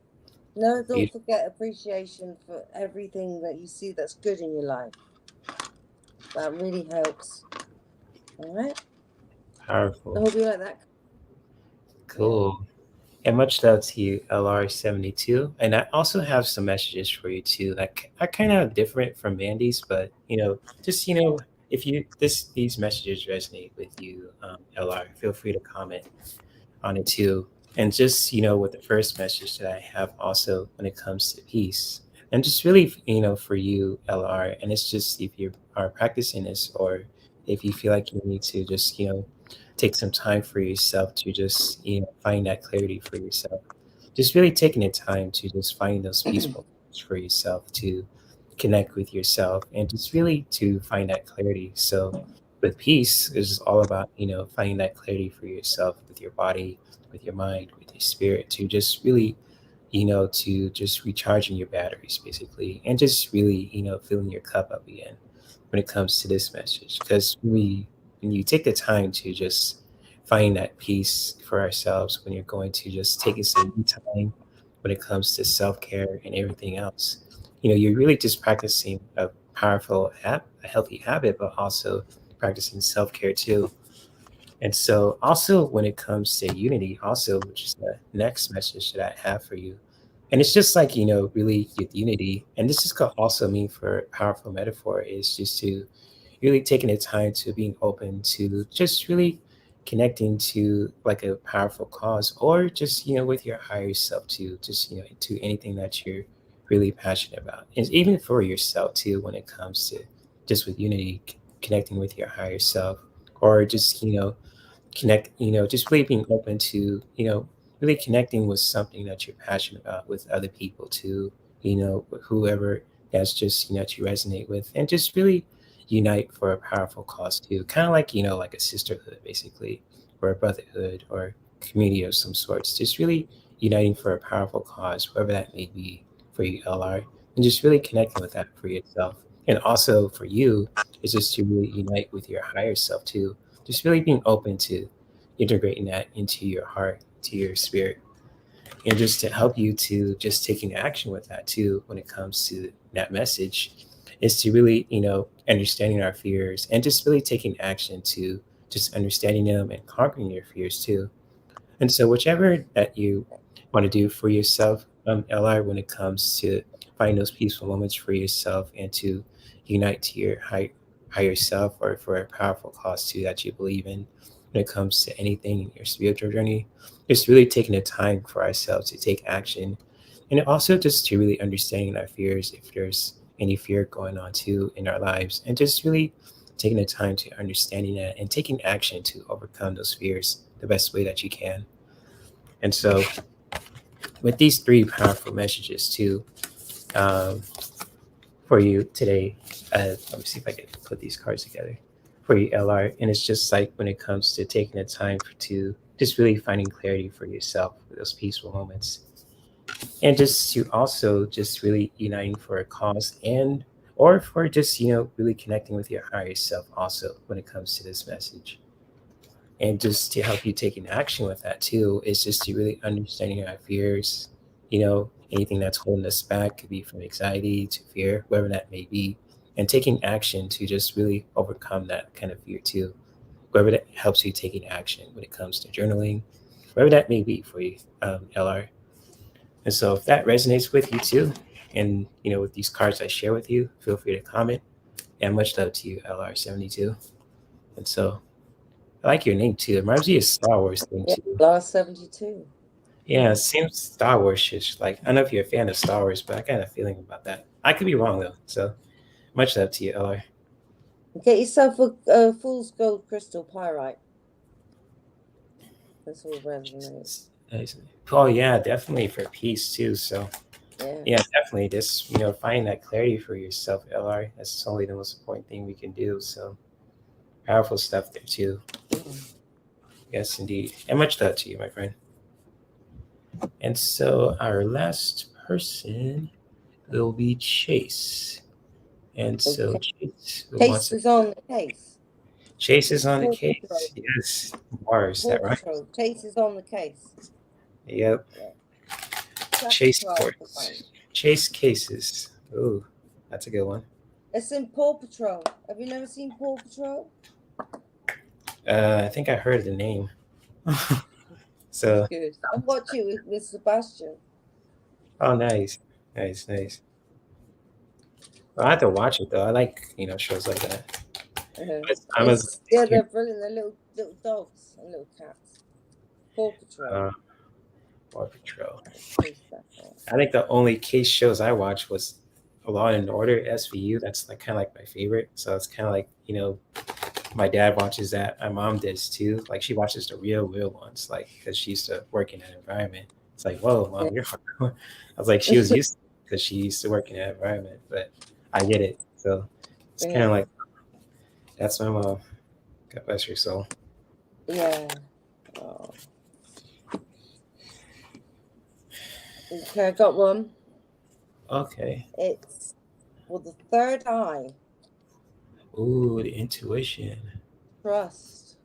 No, don't forget appreciation for everything that you see that's good in your life. That really helps. All right? Powerful. I hope you like that. Cool. Yeah. And much love to you, LR72. And I also have some messages for you too that are kind of different from Mandy's, but just if these messages resonate with you, LR, feel free to comment on it too. And just with the first message that I have also when it comes to peace, and just really for you, LR, and it's just if you are practicing this or if you feel like you need to just take some time for yourself to just find that clarity for yourself, just really taking the time to just find those peaceful moments for yourself to connect with yourself and just really to find that clarity. So with peace is all about finding that clarity for yourself with your body, with your mind, with your spirit, to just really to just recharging your batteries basically, and just really filling your cup up again when it comes to this message. Because when you take the time to just find that peace for ourselves, when you're going to just taking some time when it comes to self-care and everything else, you're really just practicing a powerful a healthy habit, but also practicing self-care too. And so also when it comes to unity also, which is the next message that I have for you, and it's just like really with unity, and this is could also mean for a powerful metaphor, is just to really taking the time to being open to just really connecting to like a powerful cause, or just with your higher self, to just to anything that you're really passionate about. And even for yourself too, when it comes to just with unity, connecting with your higher self, or just, just really being open to, really connecting with something that you're passionate about with other people too, whoever that's just, that you resonate with, and just really unite for a powerful cause too. Kind of like, like a sisterhood basically, or a brotherhood or community of some sorts. Just really uniting for a powerful cause, whatever that may be for you, LR, and just really connecting with that for yourself. And also for you, is just to really unite with your higher self too. Just really being open to integrating that into your heart, to your spirit, and just to help you to just taking action with that too when it comes to that message, is to really, understanding our fears and just really taking action to just understanding them and conquering your fears too. And so whichever that you want to do for yourself, LR, when it comes to finding those peaceful moments for yourself and to unite to your higher self, or for a powerful cause too that you believe in, when it comes to anything in your spiritual journey, just really taking the time for ourselves to take action. And also just to really understanding our fears, if there's any fear going on too in our lives, and just really taking the time to understanding that and taking action to overcome those fears the best way that you can. And so with these three powerful messages too, um, for you today, let me see if I can put these cards together for you, LR. And it's just like when it comes to taking the time to just really finding clarity for yourself, for those peaceful moments, and just to also just really uniting for a cause, and or for just, really connecting with your higher self also when it comes to this message. And just to help you taking action with that too, is just to really understanding our fears, anything that's holding us back, could be from anxiety to fear, whatever that may be, and taking action to just really overcome that kind of fear too, whatever that helps you taking action when it comes to journaling, whatever that may be for you, LR. And so if that resonates with you too, and, with these cards I share with you, feel free to comment. And much love to you, LR72. And so I like your name too. It reminds me of Star Wars thing too. Last 72. Yeah, it seems Star Wars-ish. Like, I don't know if you're a fan of Star Wars, but I got a feeling about that. I could be wrong though. So much love to you, LR. Get yourself a fool's gold crystal pyrite. That's all resonates. Oh yeah, definitely for peace too. So yeah, definitely just, finding that clarity for yourself, LR. That's totally the most important thing we can do. So powerful stuff there too. Yes, indeed. And much love to you, my friend. And so our last person will be Chase. And so Chase Chase is on the case. Chase is on the case. Yes. Mars, that right? Chase is on the case. Yep. Yeah. Chase courts. Chase cases. Ooh, that's a good one. It's in Paw Patrol. Have you never seen Paw Patrol? I think I heard the name. So good. I'm watching with Sebastian. Oh, nice. Nice. Well, I have to watch it though. I like, shows like that. Yeah, they're brilliant. They're little dogs and little cats. Paw Patrol. Paw Patrol. I think the only case shows I watched was Law and Order SVU. That's like kind of like my favorite. So it's kind of like, my dad watches that. My mom does too. Like she watches the real ones, like because she used to work in that environment. It's like, whoa, mom, you're hardcore. I was like, she was used to it because she used to work in that environment, but I get it. So it's kind of like, that's my mom. God bless her soul. Yeah. Oh. Okay, I got one. Okay. It's for the third eye. Ooh, the intuition. Trust.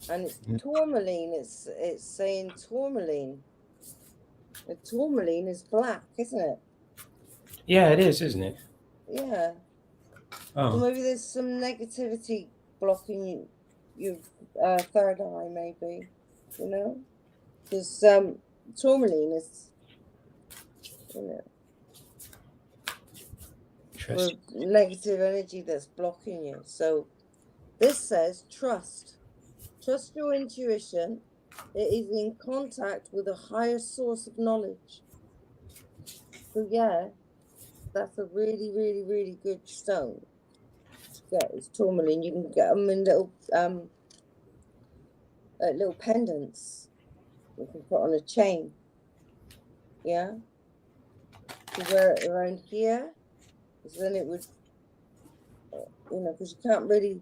And it's tourmaline. It's saying tourmaline. The tourmaline is black, isn't it? Yeah, it is, isn't it? Yeah. Oh. So maybe there's some negativity blocking your third eye, maybe. Because tourmaline is, negative energy that's blocking you. So this says trust. Trust your intuition. It is in contact with a higher source of knowledge. So yeah, that's a really, really, really good stone to get. It's tourmaline. You can get them in little pendants. You can put on a chain. Yeah. To wear it around here, because then it would, because you can't really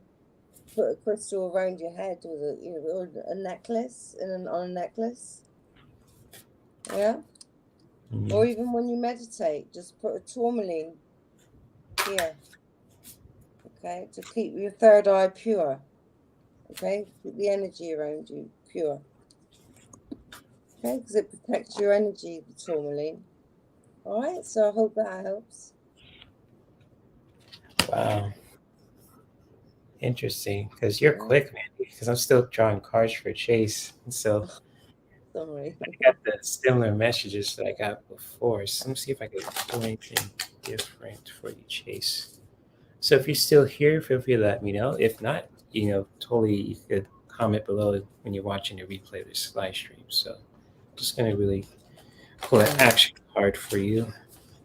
put a crystal around your head with or a necklace on a necklace. Yeah. Mm-hmm. Or even when you meditate, just put a tourmaline here. Okay, to keep your third eye pure. Okay, keep the energy around you pure. Okay, because it protects your energy, the tourmaline. All right, so I hope that helps. Wow. Interesting, because you're quick, man. Because I'm still drawing cards for Chase, so sorry. I got the similar messages that I got before. So let me see if I can do anything different for you, Chase. So if you're still here, feel free to let me know. If not, totally you could comment below when you're watching the replay of this live stream. So I'm just gonna really pull an action card for you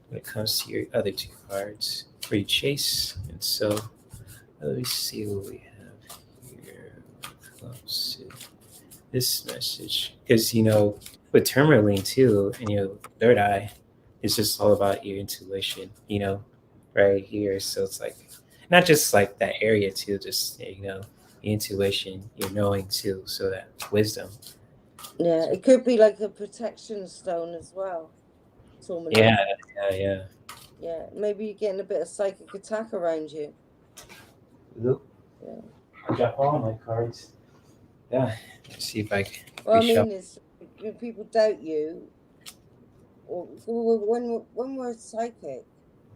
when it comes to your other two cards for you, Chase. And so let me see what we have here when it comes to this message. Because, with tourmaline too, and, third eye, it's just all about your intuition, right here. So it's like, not just like that area too, just, your intuition, your knowing too. So that wisdom. Yeah, it could be like a protection stone as well. Tourmaline. Yeah. Yeah, maybe you're getting a bit of psychic attack around you. Oop. Yeah. I got all my cards. Yeah. Let's see if I can. Well, I mean, is when people doubt you, or when we're psychic,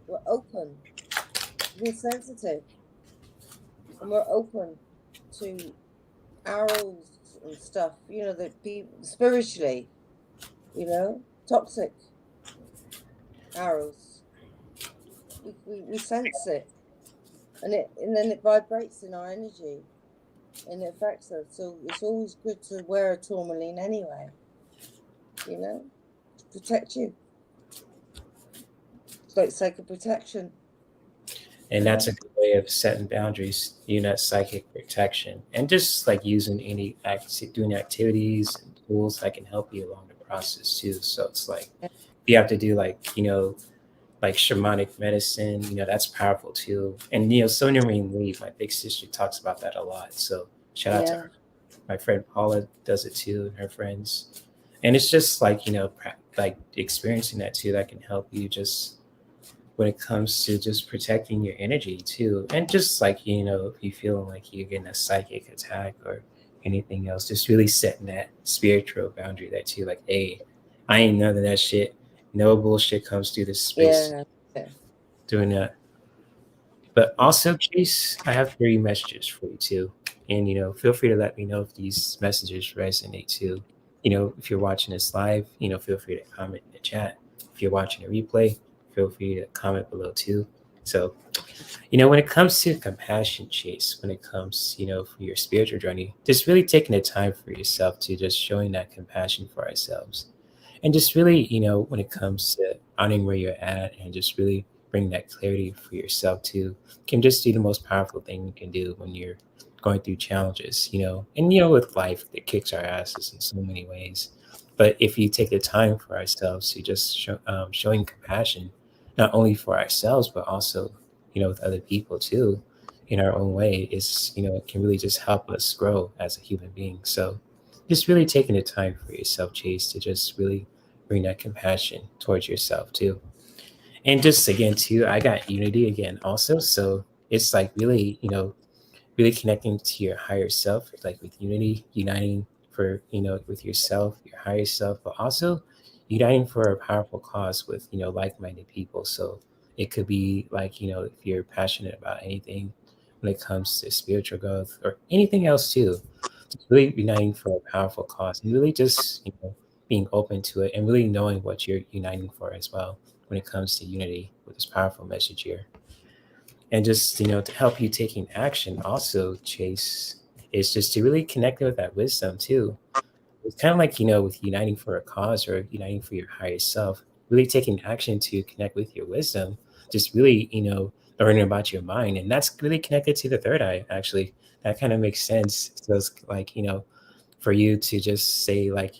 we're open, we're sensitive, and we're open to arrows and stuff. That people spiritually, toxic arrows. We sense it, and then it vibrates in our energy, and it affects us. So it's always good to wear a tourmaline anyway. To protect you. It's like psychic protection. And that's a good way of setting boundaries, that psychic protection, and just like using doing activities and tools that can help you along the process too. So it's like you have to do like shamanic medicine, that's powerful too. And Sonja Rayne Lee, my big sister, talks about that a lot. So shout out to her. My friend Paula does it too, and her friends. And it's just like like experiencing that too, that can help you just when it comes to just protecting your energy too. And just like, if you feeling like you're getting a psychic attack or anything else, just really setting that spiritual boundary there too. Like, hey, I ain't none of that shit. No bullshit comes through this space. Doing that. But also, Chase, I have 3 messages for you too. And, feel free to let me know if these messages resonate too. If you're watching this live, feel free to comment in the chat. If you're watching a replay, feel free to comment below too. So, when it comes to compassion, Chase, when it comes, for your spiritual journey, just really taking the time for yourself to just showing that compassion for ourselves. And just really, when it comes to honoring where you're at and just really bring that clarity for yourself too, can just be the most powerful thing you can do when you're going through challenges, and, with life that kicks our asses in so many ways. But if you take the time for ourselves to just showing compassion, not only for ourselves, but also, with other people too, in our own way, it can really just help us grow as a human being. So just really taking the time for yourself, Chase, to just really bring that compassion towards yourself too. And just again too, I got unity again also. So it's like really, really connecting to your higher self, like with unity, uniting for, with yourself, your higher self, but also uniting for a powerful cause with, like-minded people. So it could be like, if you're passionate about anything when it comes to spiritual growth or anything else too, just really uniting for a powerful cause and really just, being open to it and really knowing what you're uniting for as well when it comes to unity with this powerful message here. And just, to help you taking action also, Chase, is just to really connect with that wisdom too. It's kind of like, with uniting for a cause or uniting for your higher self. really taking action to connect with your wisdom, just really, learning about your mind. And that's really connected to the third eye, actually. That kind of makes sense. So it's like, for you to just say, like,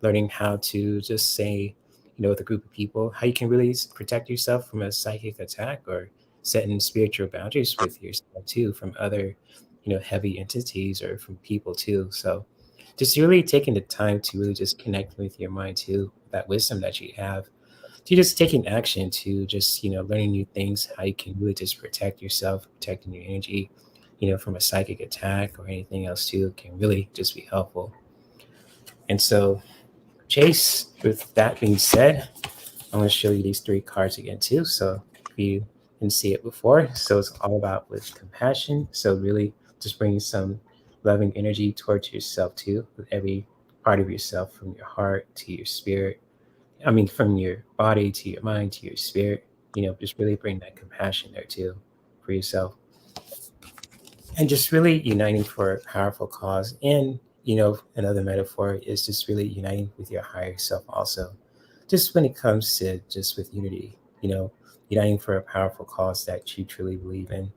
learning how to just say, with a group of people, how you can really protect yourself from a psychic attack, or setting spiritual boundaries with yourself too from other, heavy entities or from people too. So just really taking the time to really just connect with your mind too, that wisdom that you have, to just taking action to just, learning new things, how you can really just protect yourself, protecting your energy, from a psychic attack or anything else too, can really just be helpful. And so, Chase, with that being said, I'm going to show you these 3 cards again too. So if you didn't see it before, so it's all about with compassion. So really just bringing some loving energy towards yourself too, with every part of yourself, from your heart to your spirit. I mean, from your body to your mind to your spirit, just really bring that compassion there too for yourself. And just really uniting for a powerful cause. And, another metaphor is just really uniting with your higher self also. Just when it comes to just with unity, uniting for a powerful cause that you truly believe in.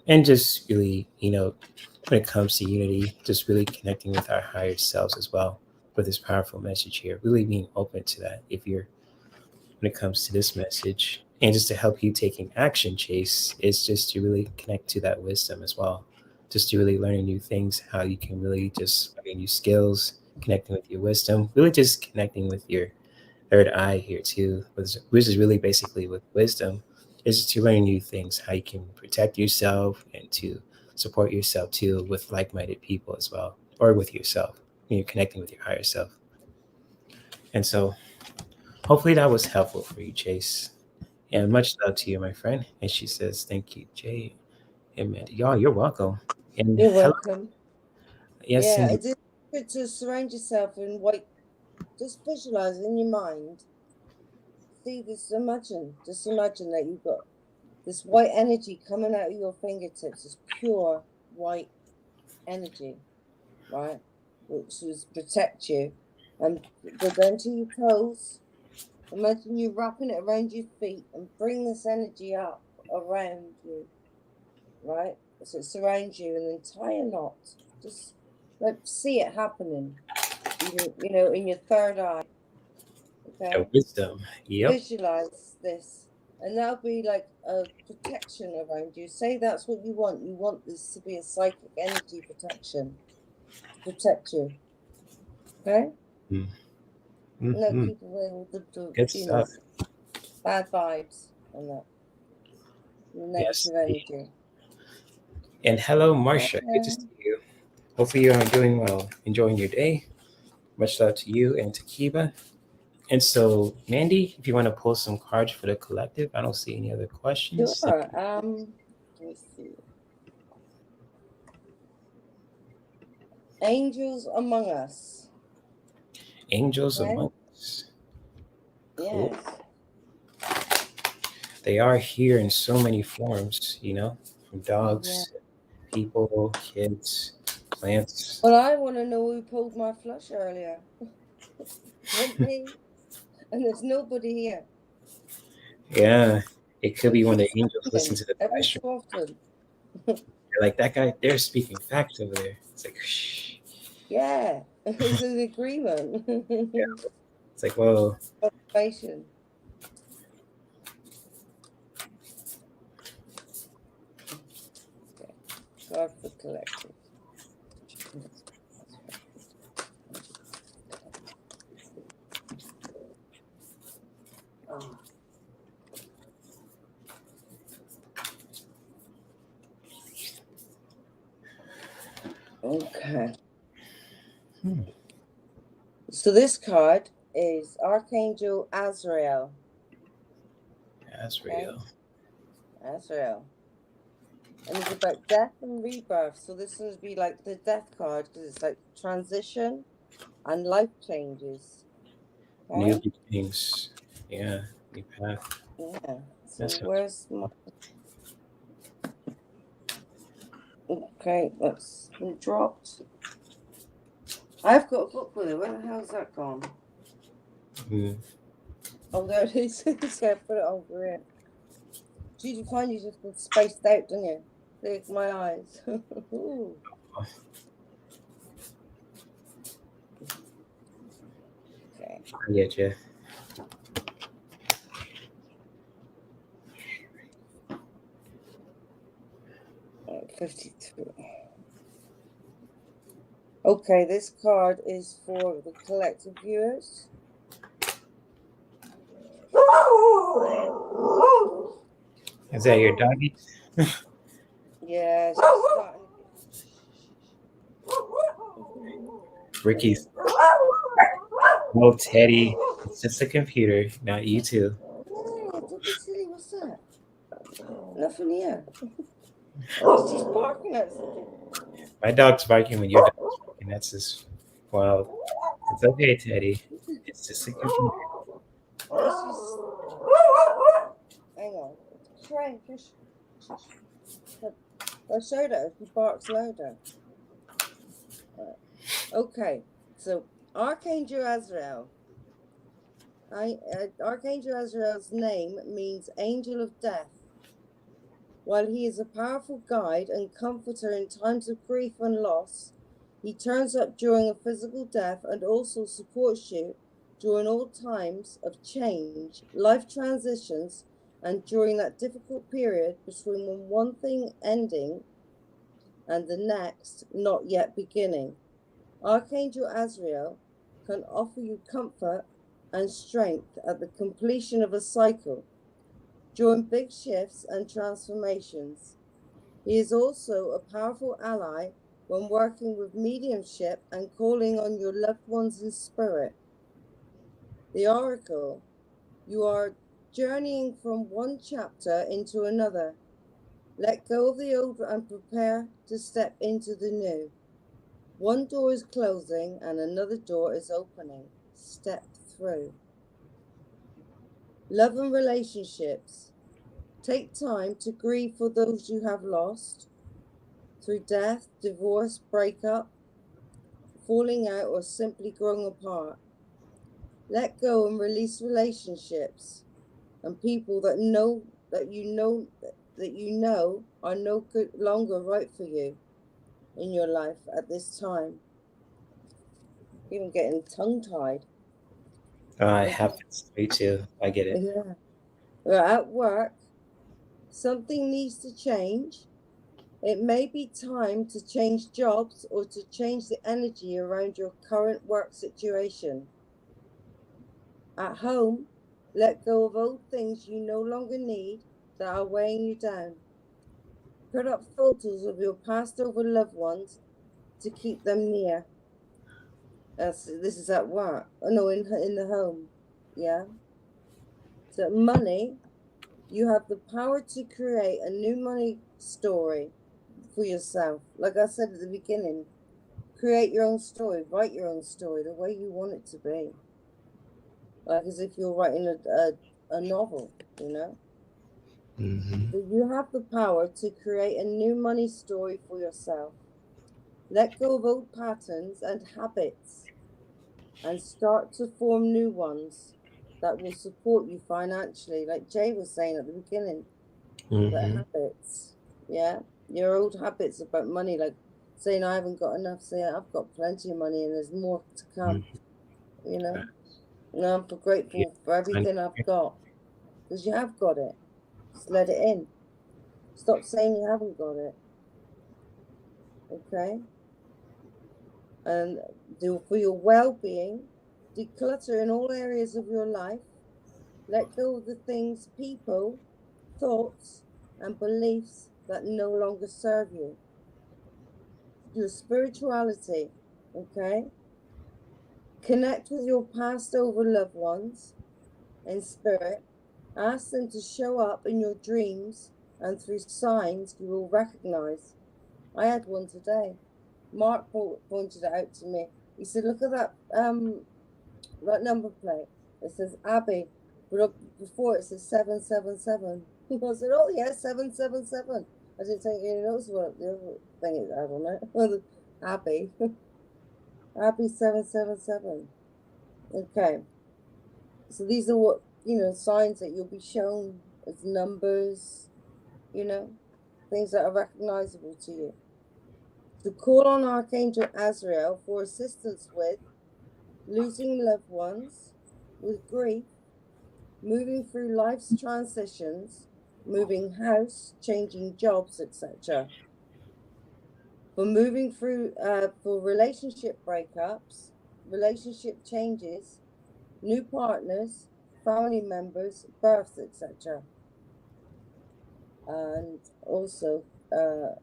And just really, when it comes to unity, just really connecting with our higher selves as well for this powerful message here. Really being open to that when it comes to this message. And just to help you taking action, Chase, is just to really connect to that wisdom as well. Just to really learn new things, how you can really just learn new skills, connecting with your wisdom, really just connecting with your third eye here too, which is really basically with wisdom, is to learn new things, how you can protect yourself and to support yourself too with like-minded people as well, or with yourself when you're connecting with your higher self. And so hopefully that was helpful for you, Chase. And much love to you, my friend. And she says, thank you, Jay and Mandy. Y'all, you're welcome. And You're hello. welcome. Yes, Yeah, indeed. it's good to surround yourself in white. Just visualize in your mind. See this, just imagine that you've got this white energy coming out of your fingertips, this pure white energy, right? Which will protect you. And go down to your toes. Imagine you wrapping it around your feet and bring this energy up around you, right? So it surrounds you and then tie a knot. Just like see it happening, in your third eye. Okay. Wisdom. Yep. Visualize this. And that'll be like a protection around you. Say that's what you want. You want this to be a psychic energy protection to protect you. Okay? Mm-hmm. No, keep away all the Good stuff. bad vibes and that. Yes. Negative energy. And hello, Marsha. Okay. Good to see you. Hopefully you are doing well, enjoying your day. Much love to you and to Kiba. And so, Mandy, if you want to pull some cards for the collective, I don't see any other questions. Sure. Let's see. Angels among us. Angels among us. Cool. Yes. They are here in so many forms, from dogs, people, kids, plants. Well, I want to know who pulled my flush earlier. Not me. And there's nobody here. Yeah, it could be when the angels listen to the every live so often. They're like, that guy, they're speaking facts over there. It's like, shh. Yeah, it's an agreement. Yeah. It's like, whoa. Confirmation. Okay. Card for collective. Oh. Okay. So this card is Archangel Azrael. Azrael. Okay? Azrael. And it's about death and rebirth. So this would be like the death card because it's like transition and life changes. Okay? New beginnings. Yeah, new path. Yeah. So where's my... Okay, that's been dropped. I've got a book with it. Where the hell's that gone? Oh, there it is. So put it over here. You find you just been spaced out, don't you? Look, my eyes. Ooh. Okay. I get you. Oh, 53. Okay, this card is for the collective viewers. Is that your doggy? Yes. Ricky's. No, Teddy. It's just a computer, not you two. Oh, don't be silly. What's that? Nothing here. Oh, she's barking at something. My dog's barking when your dog's barking. That's just wild. It's okay, Teddy. It's just a computer. Hang on. Try I'll show her. She barks louder. Okay, so Archangel Azrael. Archangel Azrael's name means angel of death. While he is a powerful guide and comforter in times of grief and loss, he turns up during a physical death and also supports you during all times of change, life transitions, and during that difficult period between one thing ending and the next not yet beginning. Archangel Azrael can offer you comfort and strength at the completion of a cycle, during big shifts and transformations. He is also a powerful ally when working with mediumship and calling on your loved ones in spirit. The Oracle, you are journeying from one chapter into another. Let go of the old and prepare to step into the new. One door is closing and another door is opening. Step through. Love and relationships. Take time to grieve for those you have lost through death, divorce, breakup, falling out, or simply growing apart. Let go and release relationships and people that you know are no longer right for you in your life at this time. Even getting tongue-tied. It happens to me too. I get it. Yeah. We're at work. Something needs to change. It may be time to change jobs or to change the energy around your current work situation. At home, let go of old things you no longer need that are weighing you down. Put up photos of your passed over loved ones to keep them near. This is at work. Oh no, in the home. Yeah. So money, you have the power to create a new money story for yourself. Like I said at the beginning, create your own story, write your own story the way you want it to be. Like as if you're writing a novel, you know? Mm-hmm. So you have the power to create a new money story for yourself. Let go of old patterns and habits and start to form new ones that will support you financially. Like Jay was saying at the beginning, Mm-hmm. habits. Yeah. Your old habits about money, like saying I haven't got enough, saying I've got plenty of money and there's more to come. Mm-hmm. You know? And I'm grateful for everything I've got. Because you have got it. Just let it in. Stop saying you haven't got it. Okay? And for your well-being, declutter in all areas of your life. Let go of the things, people, thoughts, and beliefs that no longer serve you. Your spirituality, okay? Connect with your passed over loved ones in spirit. Ask them to show up in your dreams and through signs you will recognize. I had one today. Mark pointed it out to me. He said, look at that number plate. It says Abby, but before it says 777. I said, oh yeah, 777. I didn't take any notice what the other thing is. I don't know. Abby. Abby 777. Okay. So these are what you know, signs that you'll be shown as numbers, you know, things that are recognizable to you. To call on Archangel Azrael for assistance with losing loved ones, with grief, moving through life's transitions, moving house, changing jobs, etc. For moving through, for relationship breakups, relationship changes, new partners, family members, births, etc. And also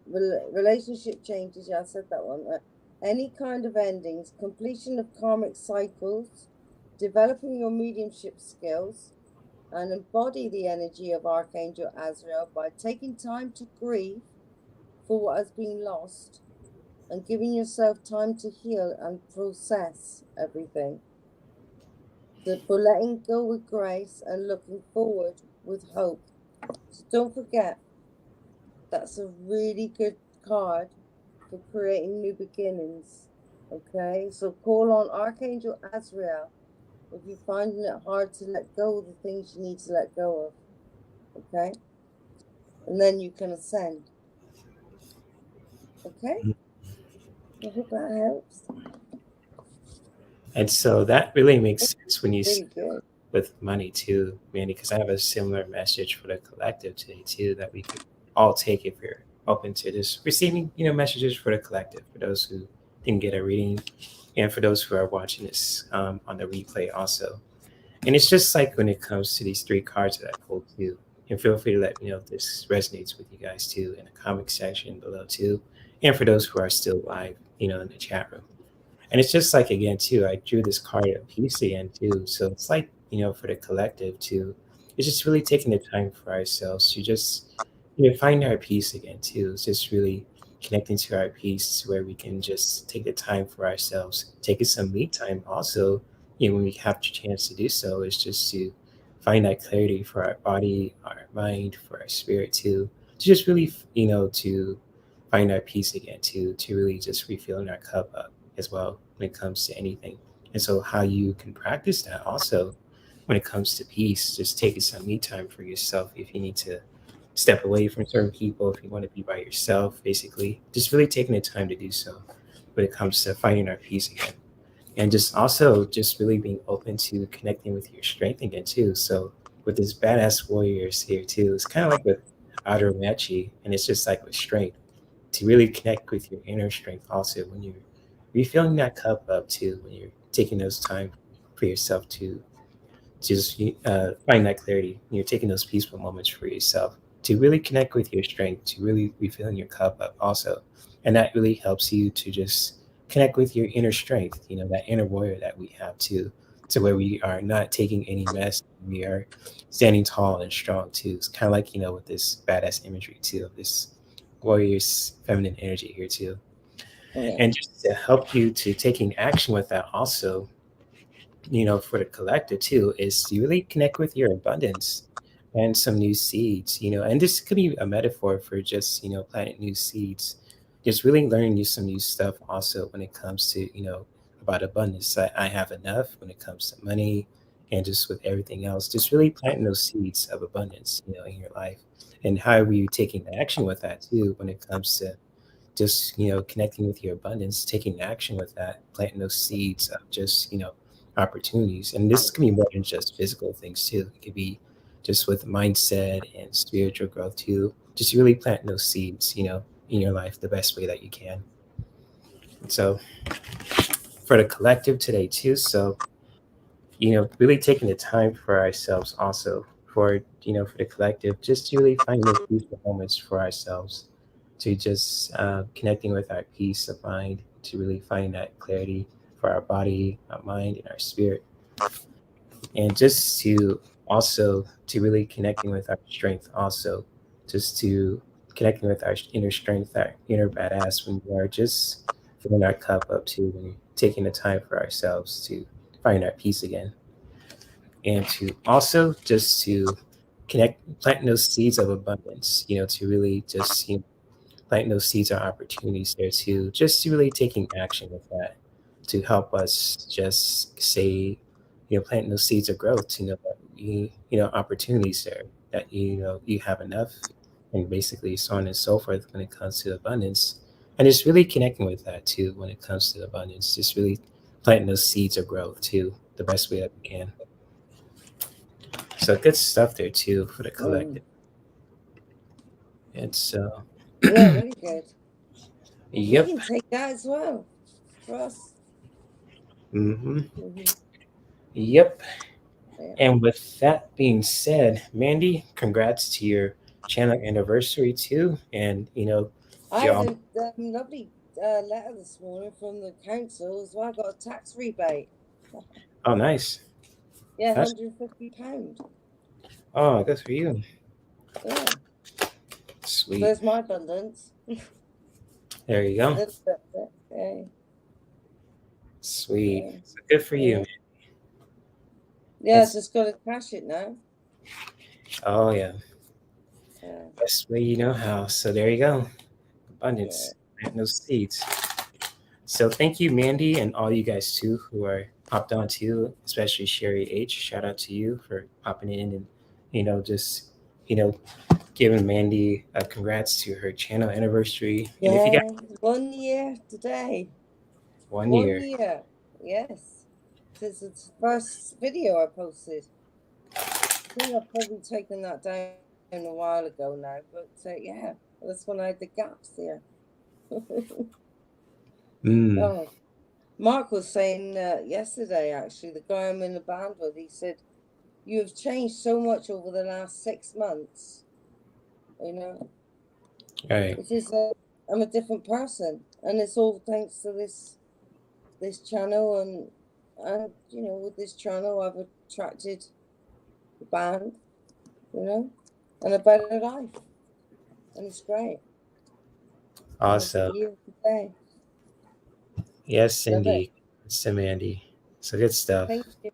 relationship changes, yeah, I said that one. Any kind of endings, completion of karmic cycles, developing your mediumship skills, and embody the energy of Archangel Azrael by taking time to grieve for what has been lost and giving yourself time to heal and process everything. So for letting go with grace and looking forward with hope. So don't forget, that's a really good card for creating new beginnings. Okay, so call on Archangel Azrael if you're finding it hard to let go of the things you need to let go of. Okay, and then you can ascend. Okay, I hope that helps. And so that really makes sense when you really good. With money too, Mandy, because I have a similar message for the collective today too that we could all take if you're open to just receiving, messages for the collective, for those who didn't get a reading, and for those who are watching this on the replay also. And it's just like when it comes to these three cards that I pulled too. And feel free to let me know if this resonates with you guys too in the comment section below too. And for those who are still live, in the chat room. And it's just like, again, too, I drew this card of peace again, too. So it's like, for the collective, too, it's just really taking the time for ourselves to just, find our peace again, too. It's just really connecting to our peace where we can just take the time for ourselves, taking some me time also, when we have the chance to do so, is just to find that clarity for our body, our mind, for our spirit, too. To just really, to find our peace again, to really just refilling our cup up as well when it comes to anything. And so how you can practice that also when it comes to peace, just taking some me time for yourself if you need to step away from certain people, if you want to be by yourself, basically, just really taking the time to do so when it comes to finding our peace again. And just also just really being open to connecting with your strength again too. So with this badass warriors here too, it's kind of like with outer Machi, and it's just like with strength, to really connect with your inner strength also when you're refilling that cup up too, when you're taking those time for yourself to just find that clarity. You're taking those peaceful moments for yourself to really connect with your strength, to really refilling your cup up also. And that really helps you to just connect with your inner strength, that inner warrior that we have too, to where we are not taking any mess. We are standing tall and strong too. It's kind of like, with this badass imagery too, of this warrior's feminine energy here too. Yeah. And just to help you to taking action with that also, for the collective too, is to really connect with your abundance and some new seeds, and this could be a metaphor for just, planting new seeds, just really learning some new stuff also when it comes to, about abundance. I have enough when it comes to money and just with everything else, just really planting those seeds of abundance, in your life. And how are you taking action with that too when it comes to just connecting with your abundance, taking action with that, planting those seeds of just opportunities. And this can be more than just physical things too. It could be just with mindset and spiritual growth too. Just really planting those seeds, in your life the best way that you can. And so for the collective today too, so really taking the time for ourselves also, for for the collective, just to really find those peaceful moments for ourselves, to just connecting with our peace of mind, to really find that clarity for our body, our mind, and our spirit. And just to also to really connecting with our strength also, just to connecting with our inner strength, our inner badass, when we are just filling our cup up to, when taking the time for ourselves to find our peace again. And to also just to planting those seeds of abundance, to really just planting those seeds of opportunities there too, just to really taking action with that, to help us just say, planting those seeds of growth, opportunities there, that you have enough, and basically so on and so forth when it comes to abundance. And just really connecting with that too when it comes to abundance, just really planting those seeds of growth too the best way that we can. So good stuff there too for the collective. It's yeah, very good. Yep. We can take that as well for us. Yep. And with that being said, Mandy, congrats to your channel anniversary too. And I had a lovely letter this morning from the council as well. I got a tax rebate. Oh, nice. Yeah, £150. Oh, good for you. Yeah. Sweet. There's my abundance. There you go. Yeah. Sweet. Yeah. So good for you. Yeah, I just got to cash it now. Oh, yeah. Best way you know how. So there you go. Abundance. Plant those seeds. So thank you, Mandy, and all you guys too who are popped on too, especially Shari H. Shout out to you for popping in and just giving Mandy a congrats to her channel anniversary. Yeah, and if you guys, 1 year today. 1 year. 1 year. Yes. Since it's the first video I posted. I think I've probably taken that down a while ago now, but yeah, that's when I had the gaps there. Oh, Mark was saying yesterday, actually, the guy I'm in the band with, he said, you have changed so much over the last 6 months. Right. It is I'm a different person, and it's all thanks to this channel, and with this channel I've attracted the band, and a better life, and it's great. Awesome. Yes, Cindy. It's Mandy. So good stuff. Thank you.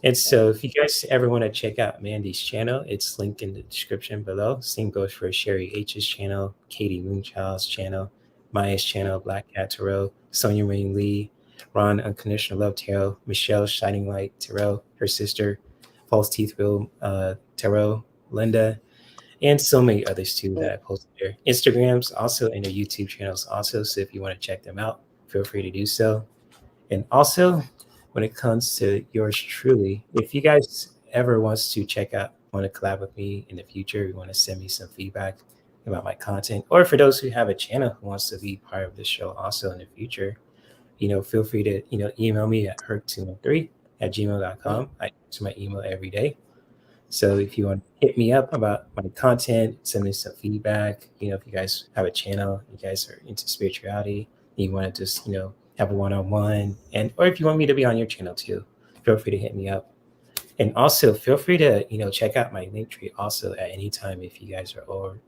And so if you guys ever want to check out Mandy's channel, it's linked in the description below. Same goes for Shari H's channel, Katie Moonchild's channel, Maya's channel, Black Cat Tarot, Sonja Rayne Lee, Ron Unconditional Love Tarot, Michelle Shining Light Tarot, her sister, False Teeth Will Tarot, Linda, and so many others too that I posted there. Instagrams also, and their YouTube channels also. So if you want to check them out, feel free to do so. And also, when it comes to yours truly, if you guys ever want to want to collab with me in the future, you want to send me some feedback about my content, or for those who have a channel who wants to be part of the show also in the future, feel free to, email me at herc213@gmail.com. I answer my email every day. So if you want to hit me up about my content, send me some feedback, if you guys have a channel, you guys are into spirituality, you want to just, have a one-on-one, or if you want me to be on your channel too, feel free to hit me up. And also feel free to, check out my link tree also at any time if you guys are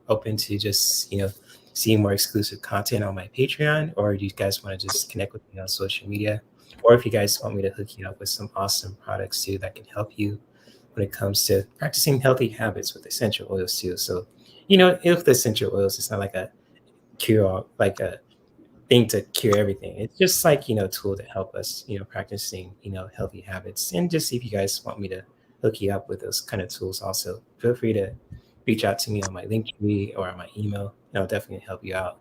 open to just, seeing more exclusive content on my Patreon, or you guys want to just connect with me on social media, or if you guys want me to hook you up with some awesome products too that can help you when it comes to practicing healthy habits with essential oils too. So, if the essential oils, it's not like a cure, like a thing to cure everything. It's just like, a tool to help us, practicing, healthy habits. And just if you guys want me to hook you up with those kind of tools also, feel free to reach out to me on my link tree or on my email, and I'll definitely help you out.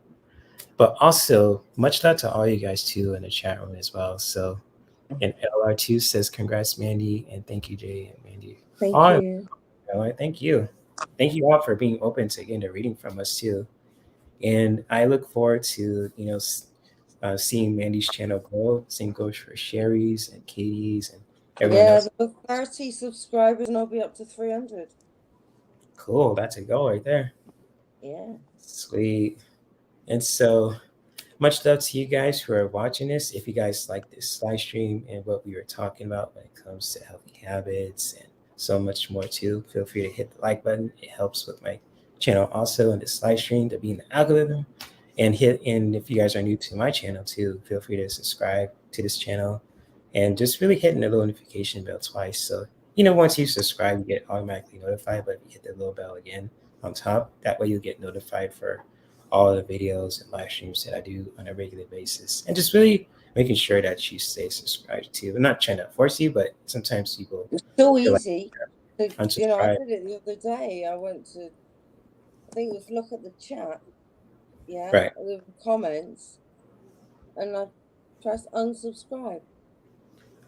But also, much love to all you guys too in the chat room as well. So, and LR2 says, congrats, Mandy, and thank you, Jay and Mandy. Thank you. Thank you. Thank you all for being open to getting a reading from us too. And I look forward to, seeing Mandy's channel grow. Same goes for Shari's and Katie's and everyone else. Yeah, 30 subscribers and I'll be up to 300. Cool. That's a goal right there. Yeah. Sweet. And so much love to you guys who are watching this. If you guys like this live stream and what we were talking about when it comes to healthy habits and so much more too, feel free to hit the like button. It helps with my channel also in this live stream to be in the algorithm. And if you guys are new to my channel too, feel free to subscribe to this channel and just really hitting the little notification bell twice. So, once you subscribe, you get automatically notified, but if you hit the little bell again on top, that way you get notified for all the videos and live streams that I do on a regular basis, and just really making sure that you stay subscribed to. I'm not trying to force you, but sometimes people it's so easy. Like, I did it the other day. I went to, I think it was look at the chat, the comments, and I pressed unsubscribe.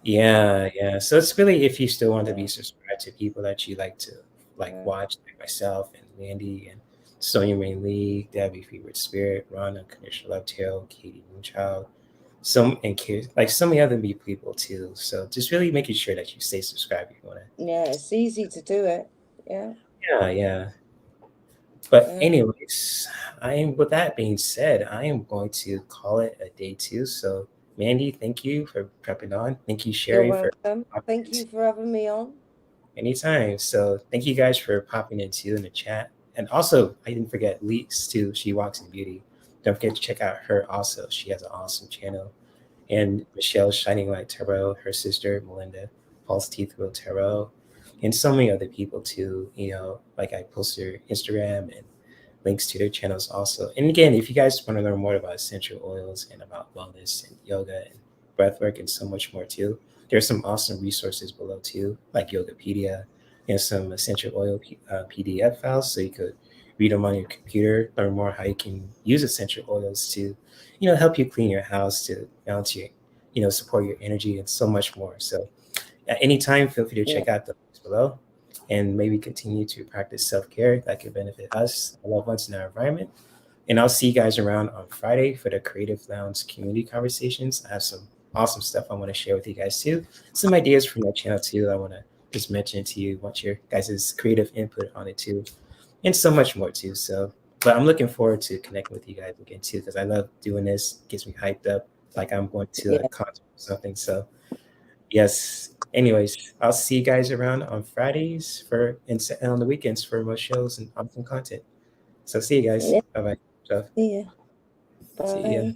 Yeah. So it's really, if you still want to be subscribed to people that you like to watch, like myself and Mandy and Sonja Rayne Lee, Debbie, Freebird Spirit, Ron, Unconditional Love Tarot, Katie, Moonchild, so many other people too. So just really making sure that you stay subscribed if you want to. Yeah, it's easy to do it. Yeah. But anyways, with that being said, I am going to call it a day too. So Mandy, thank you for prepping on. Thank you, Sherry. You're welcome. Thank you for having me on. Anytime. So thank you guys for popping in the chat. And also, I didn't forget Leaks too. SheWalksInBeauty. Don't forget to check out her also. She has an awesome channel. And Michelle Shining Light Tarot, her sister Melinda, False Teeth Will Tarot, and so many other people too. Like I post their Instagram and links to their channels also. And again, if you guys want to learn more about essential oils and about wellness and yoga and breathwork and so much more too, there's some awesome resources below too, like Yogapedia and some essential oil PDF files, so you could read them on your computer, learn more how you can use essential oils to, help you clean your house, to balance your, support your energy, and so much more. So at any time, feel free to check out the links below and maybe continue to practice self-care that could benefit us, our loved ones, in our environment. And I'll see you guys around on Friday for the Creative Lounge community conversations. I have some awesome stuff I want to share with you guys too. Some ideas from my channel too I want to just mention to you, want your guys' creative input on it too, and so much more too. So, but I'm looking forward to connecting with you guys again too, because I love doing this. It gets me hyped up, like I'm going to a concert or something. So yes. Anyways, I'll see you guys around on Fridays and on the weekends for more shows and awesome content. So see you guys. Bye-bye. See ya. Bye. See ya.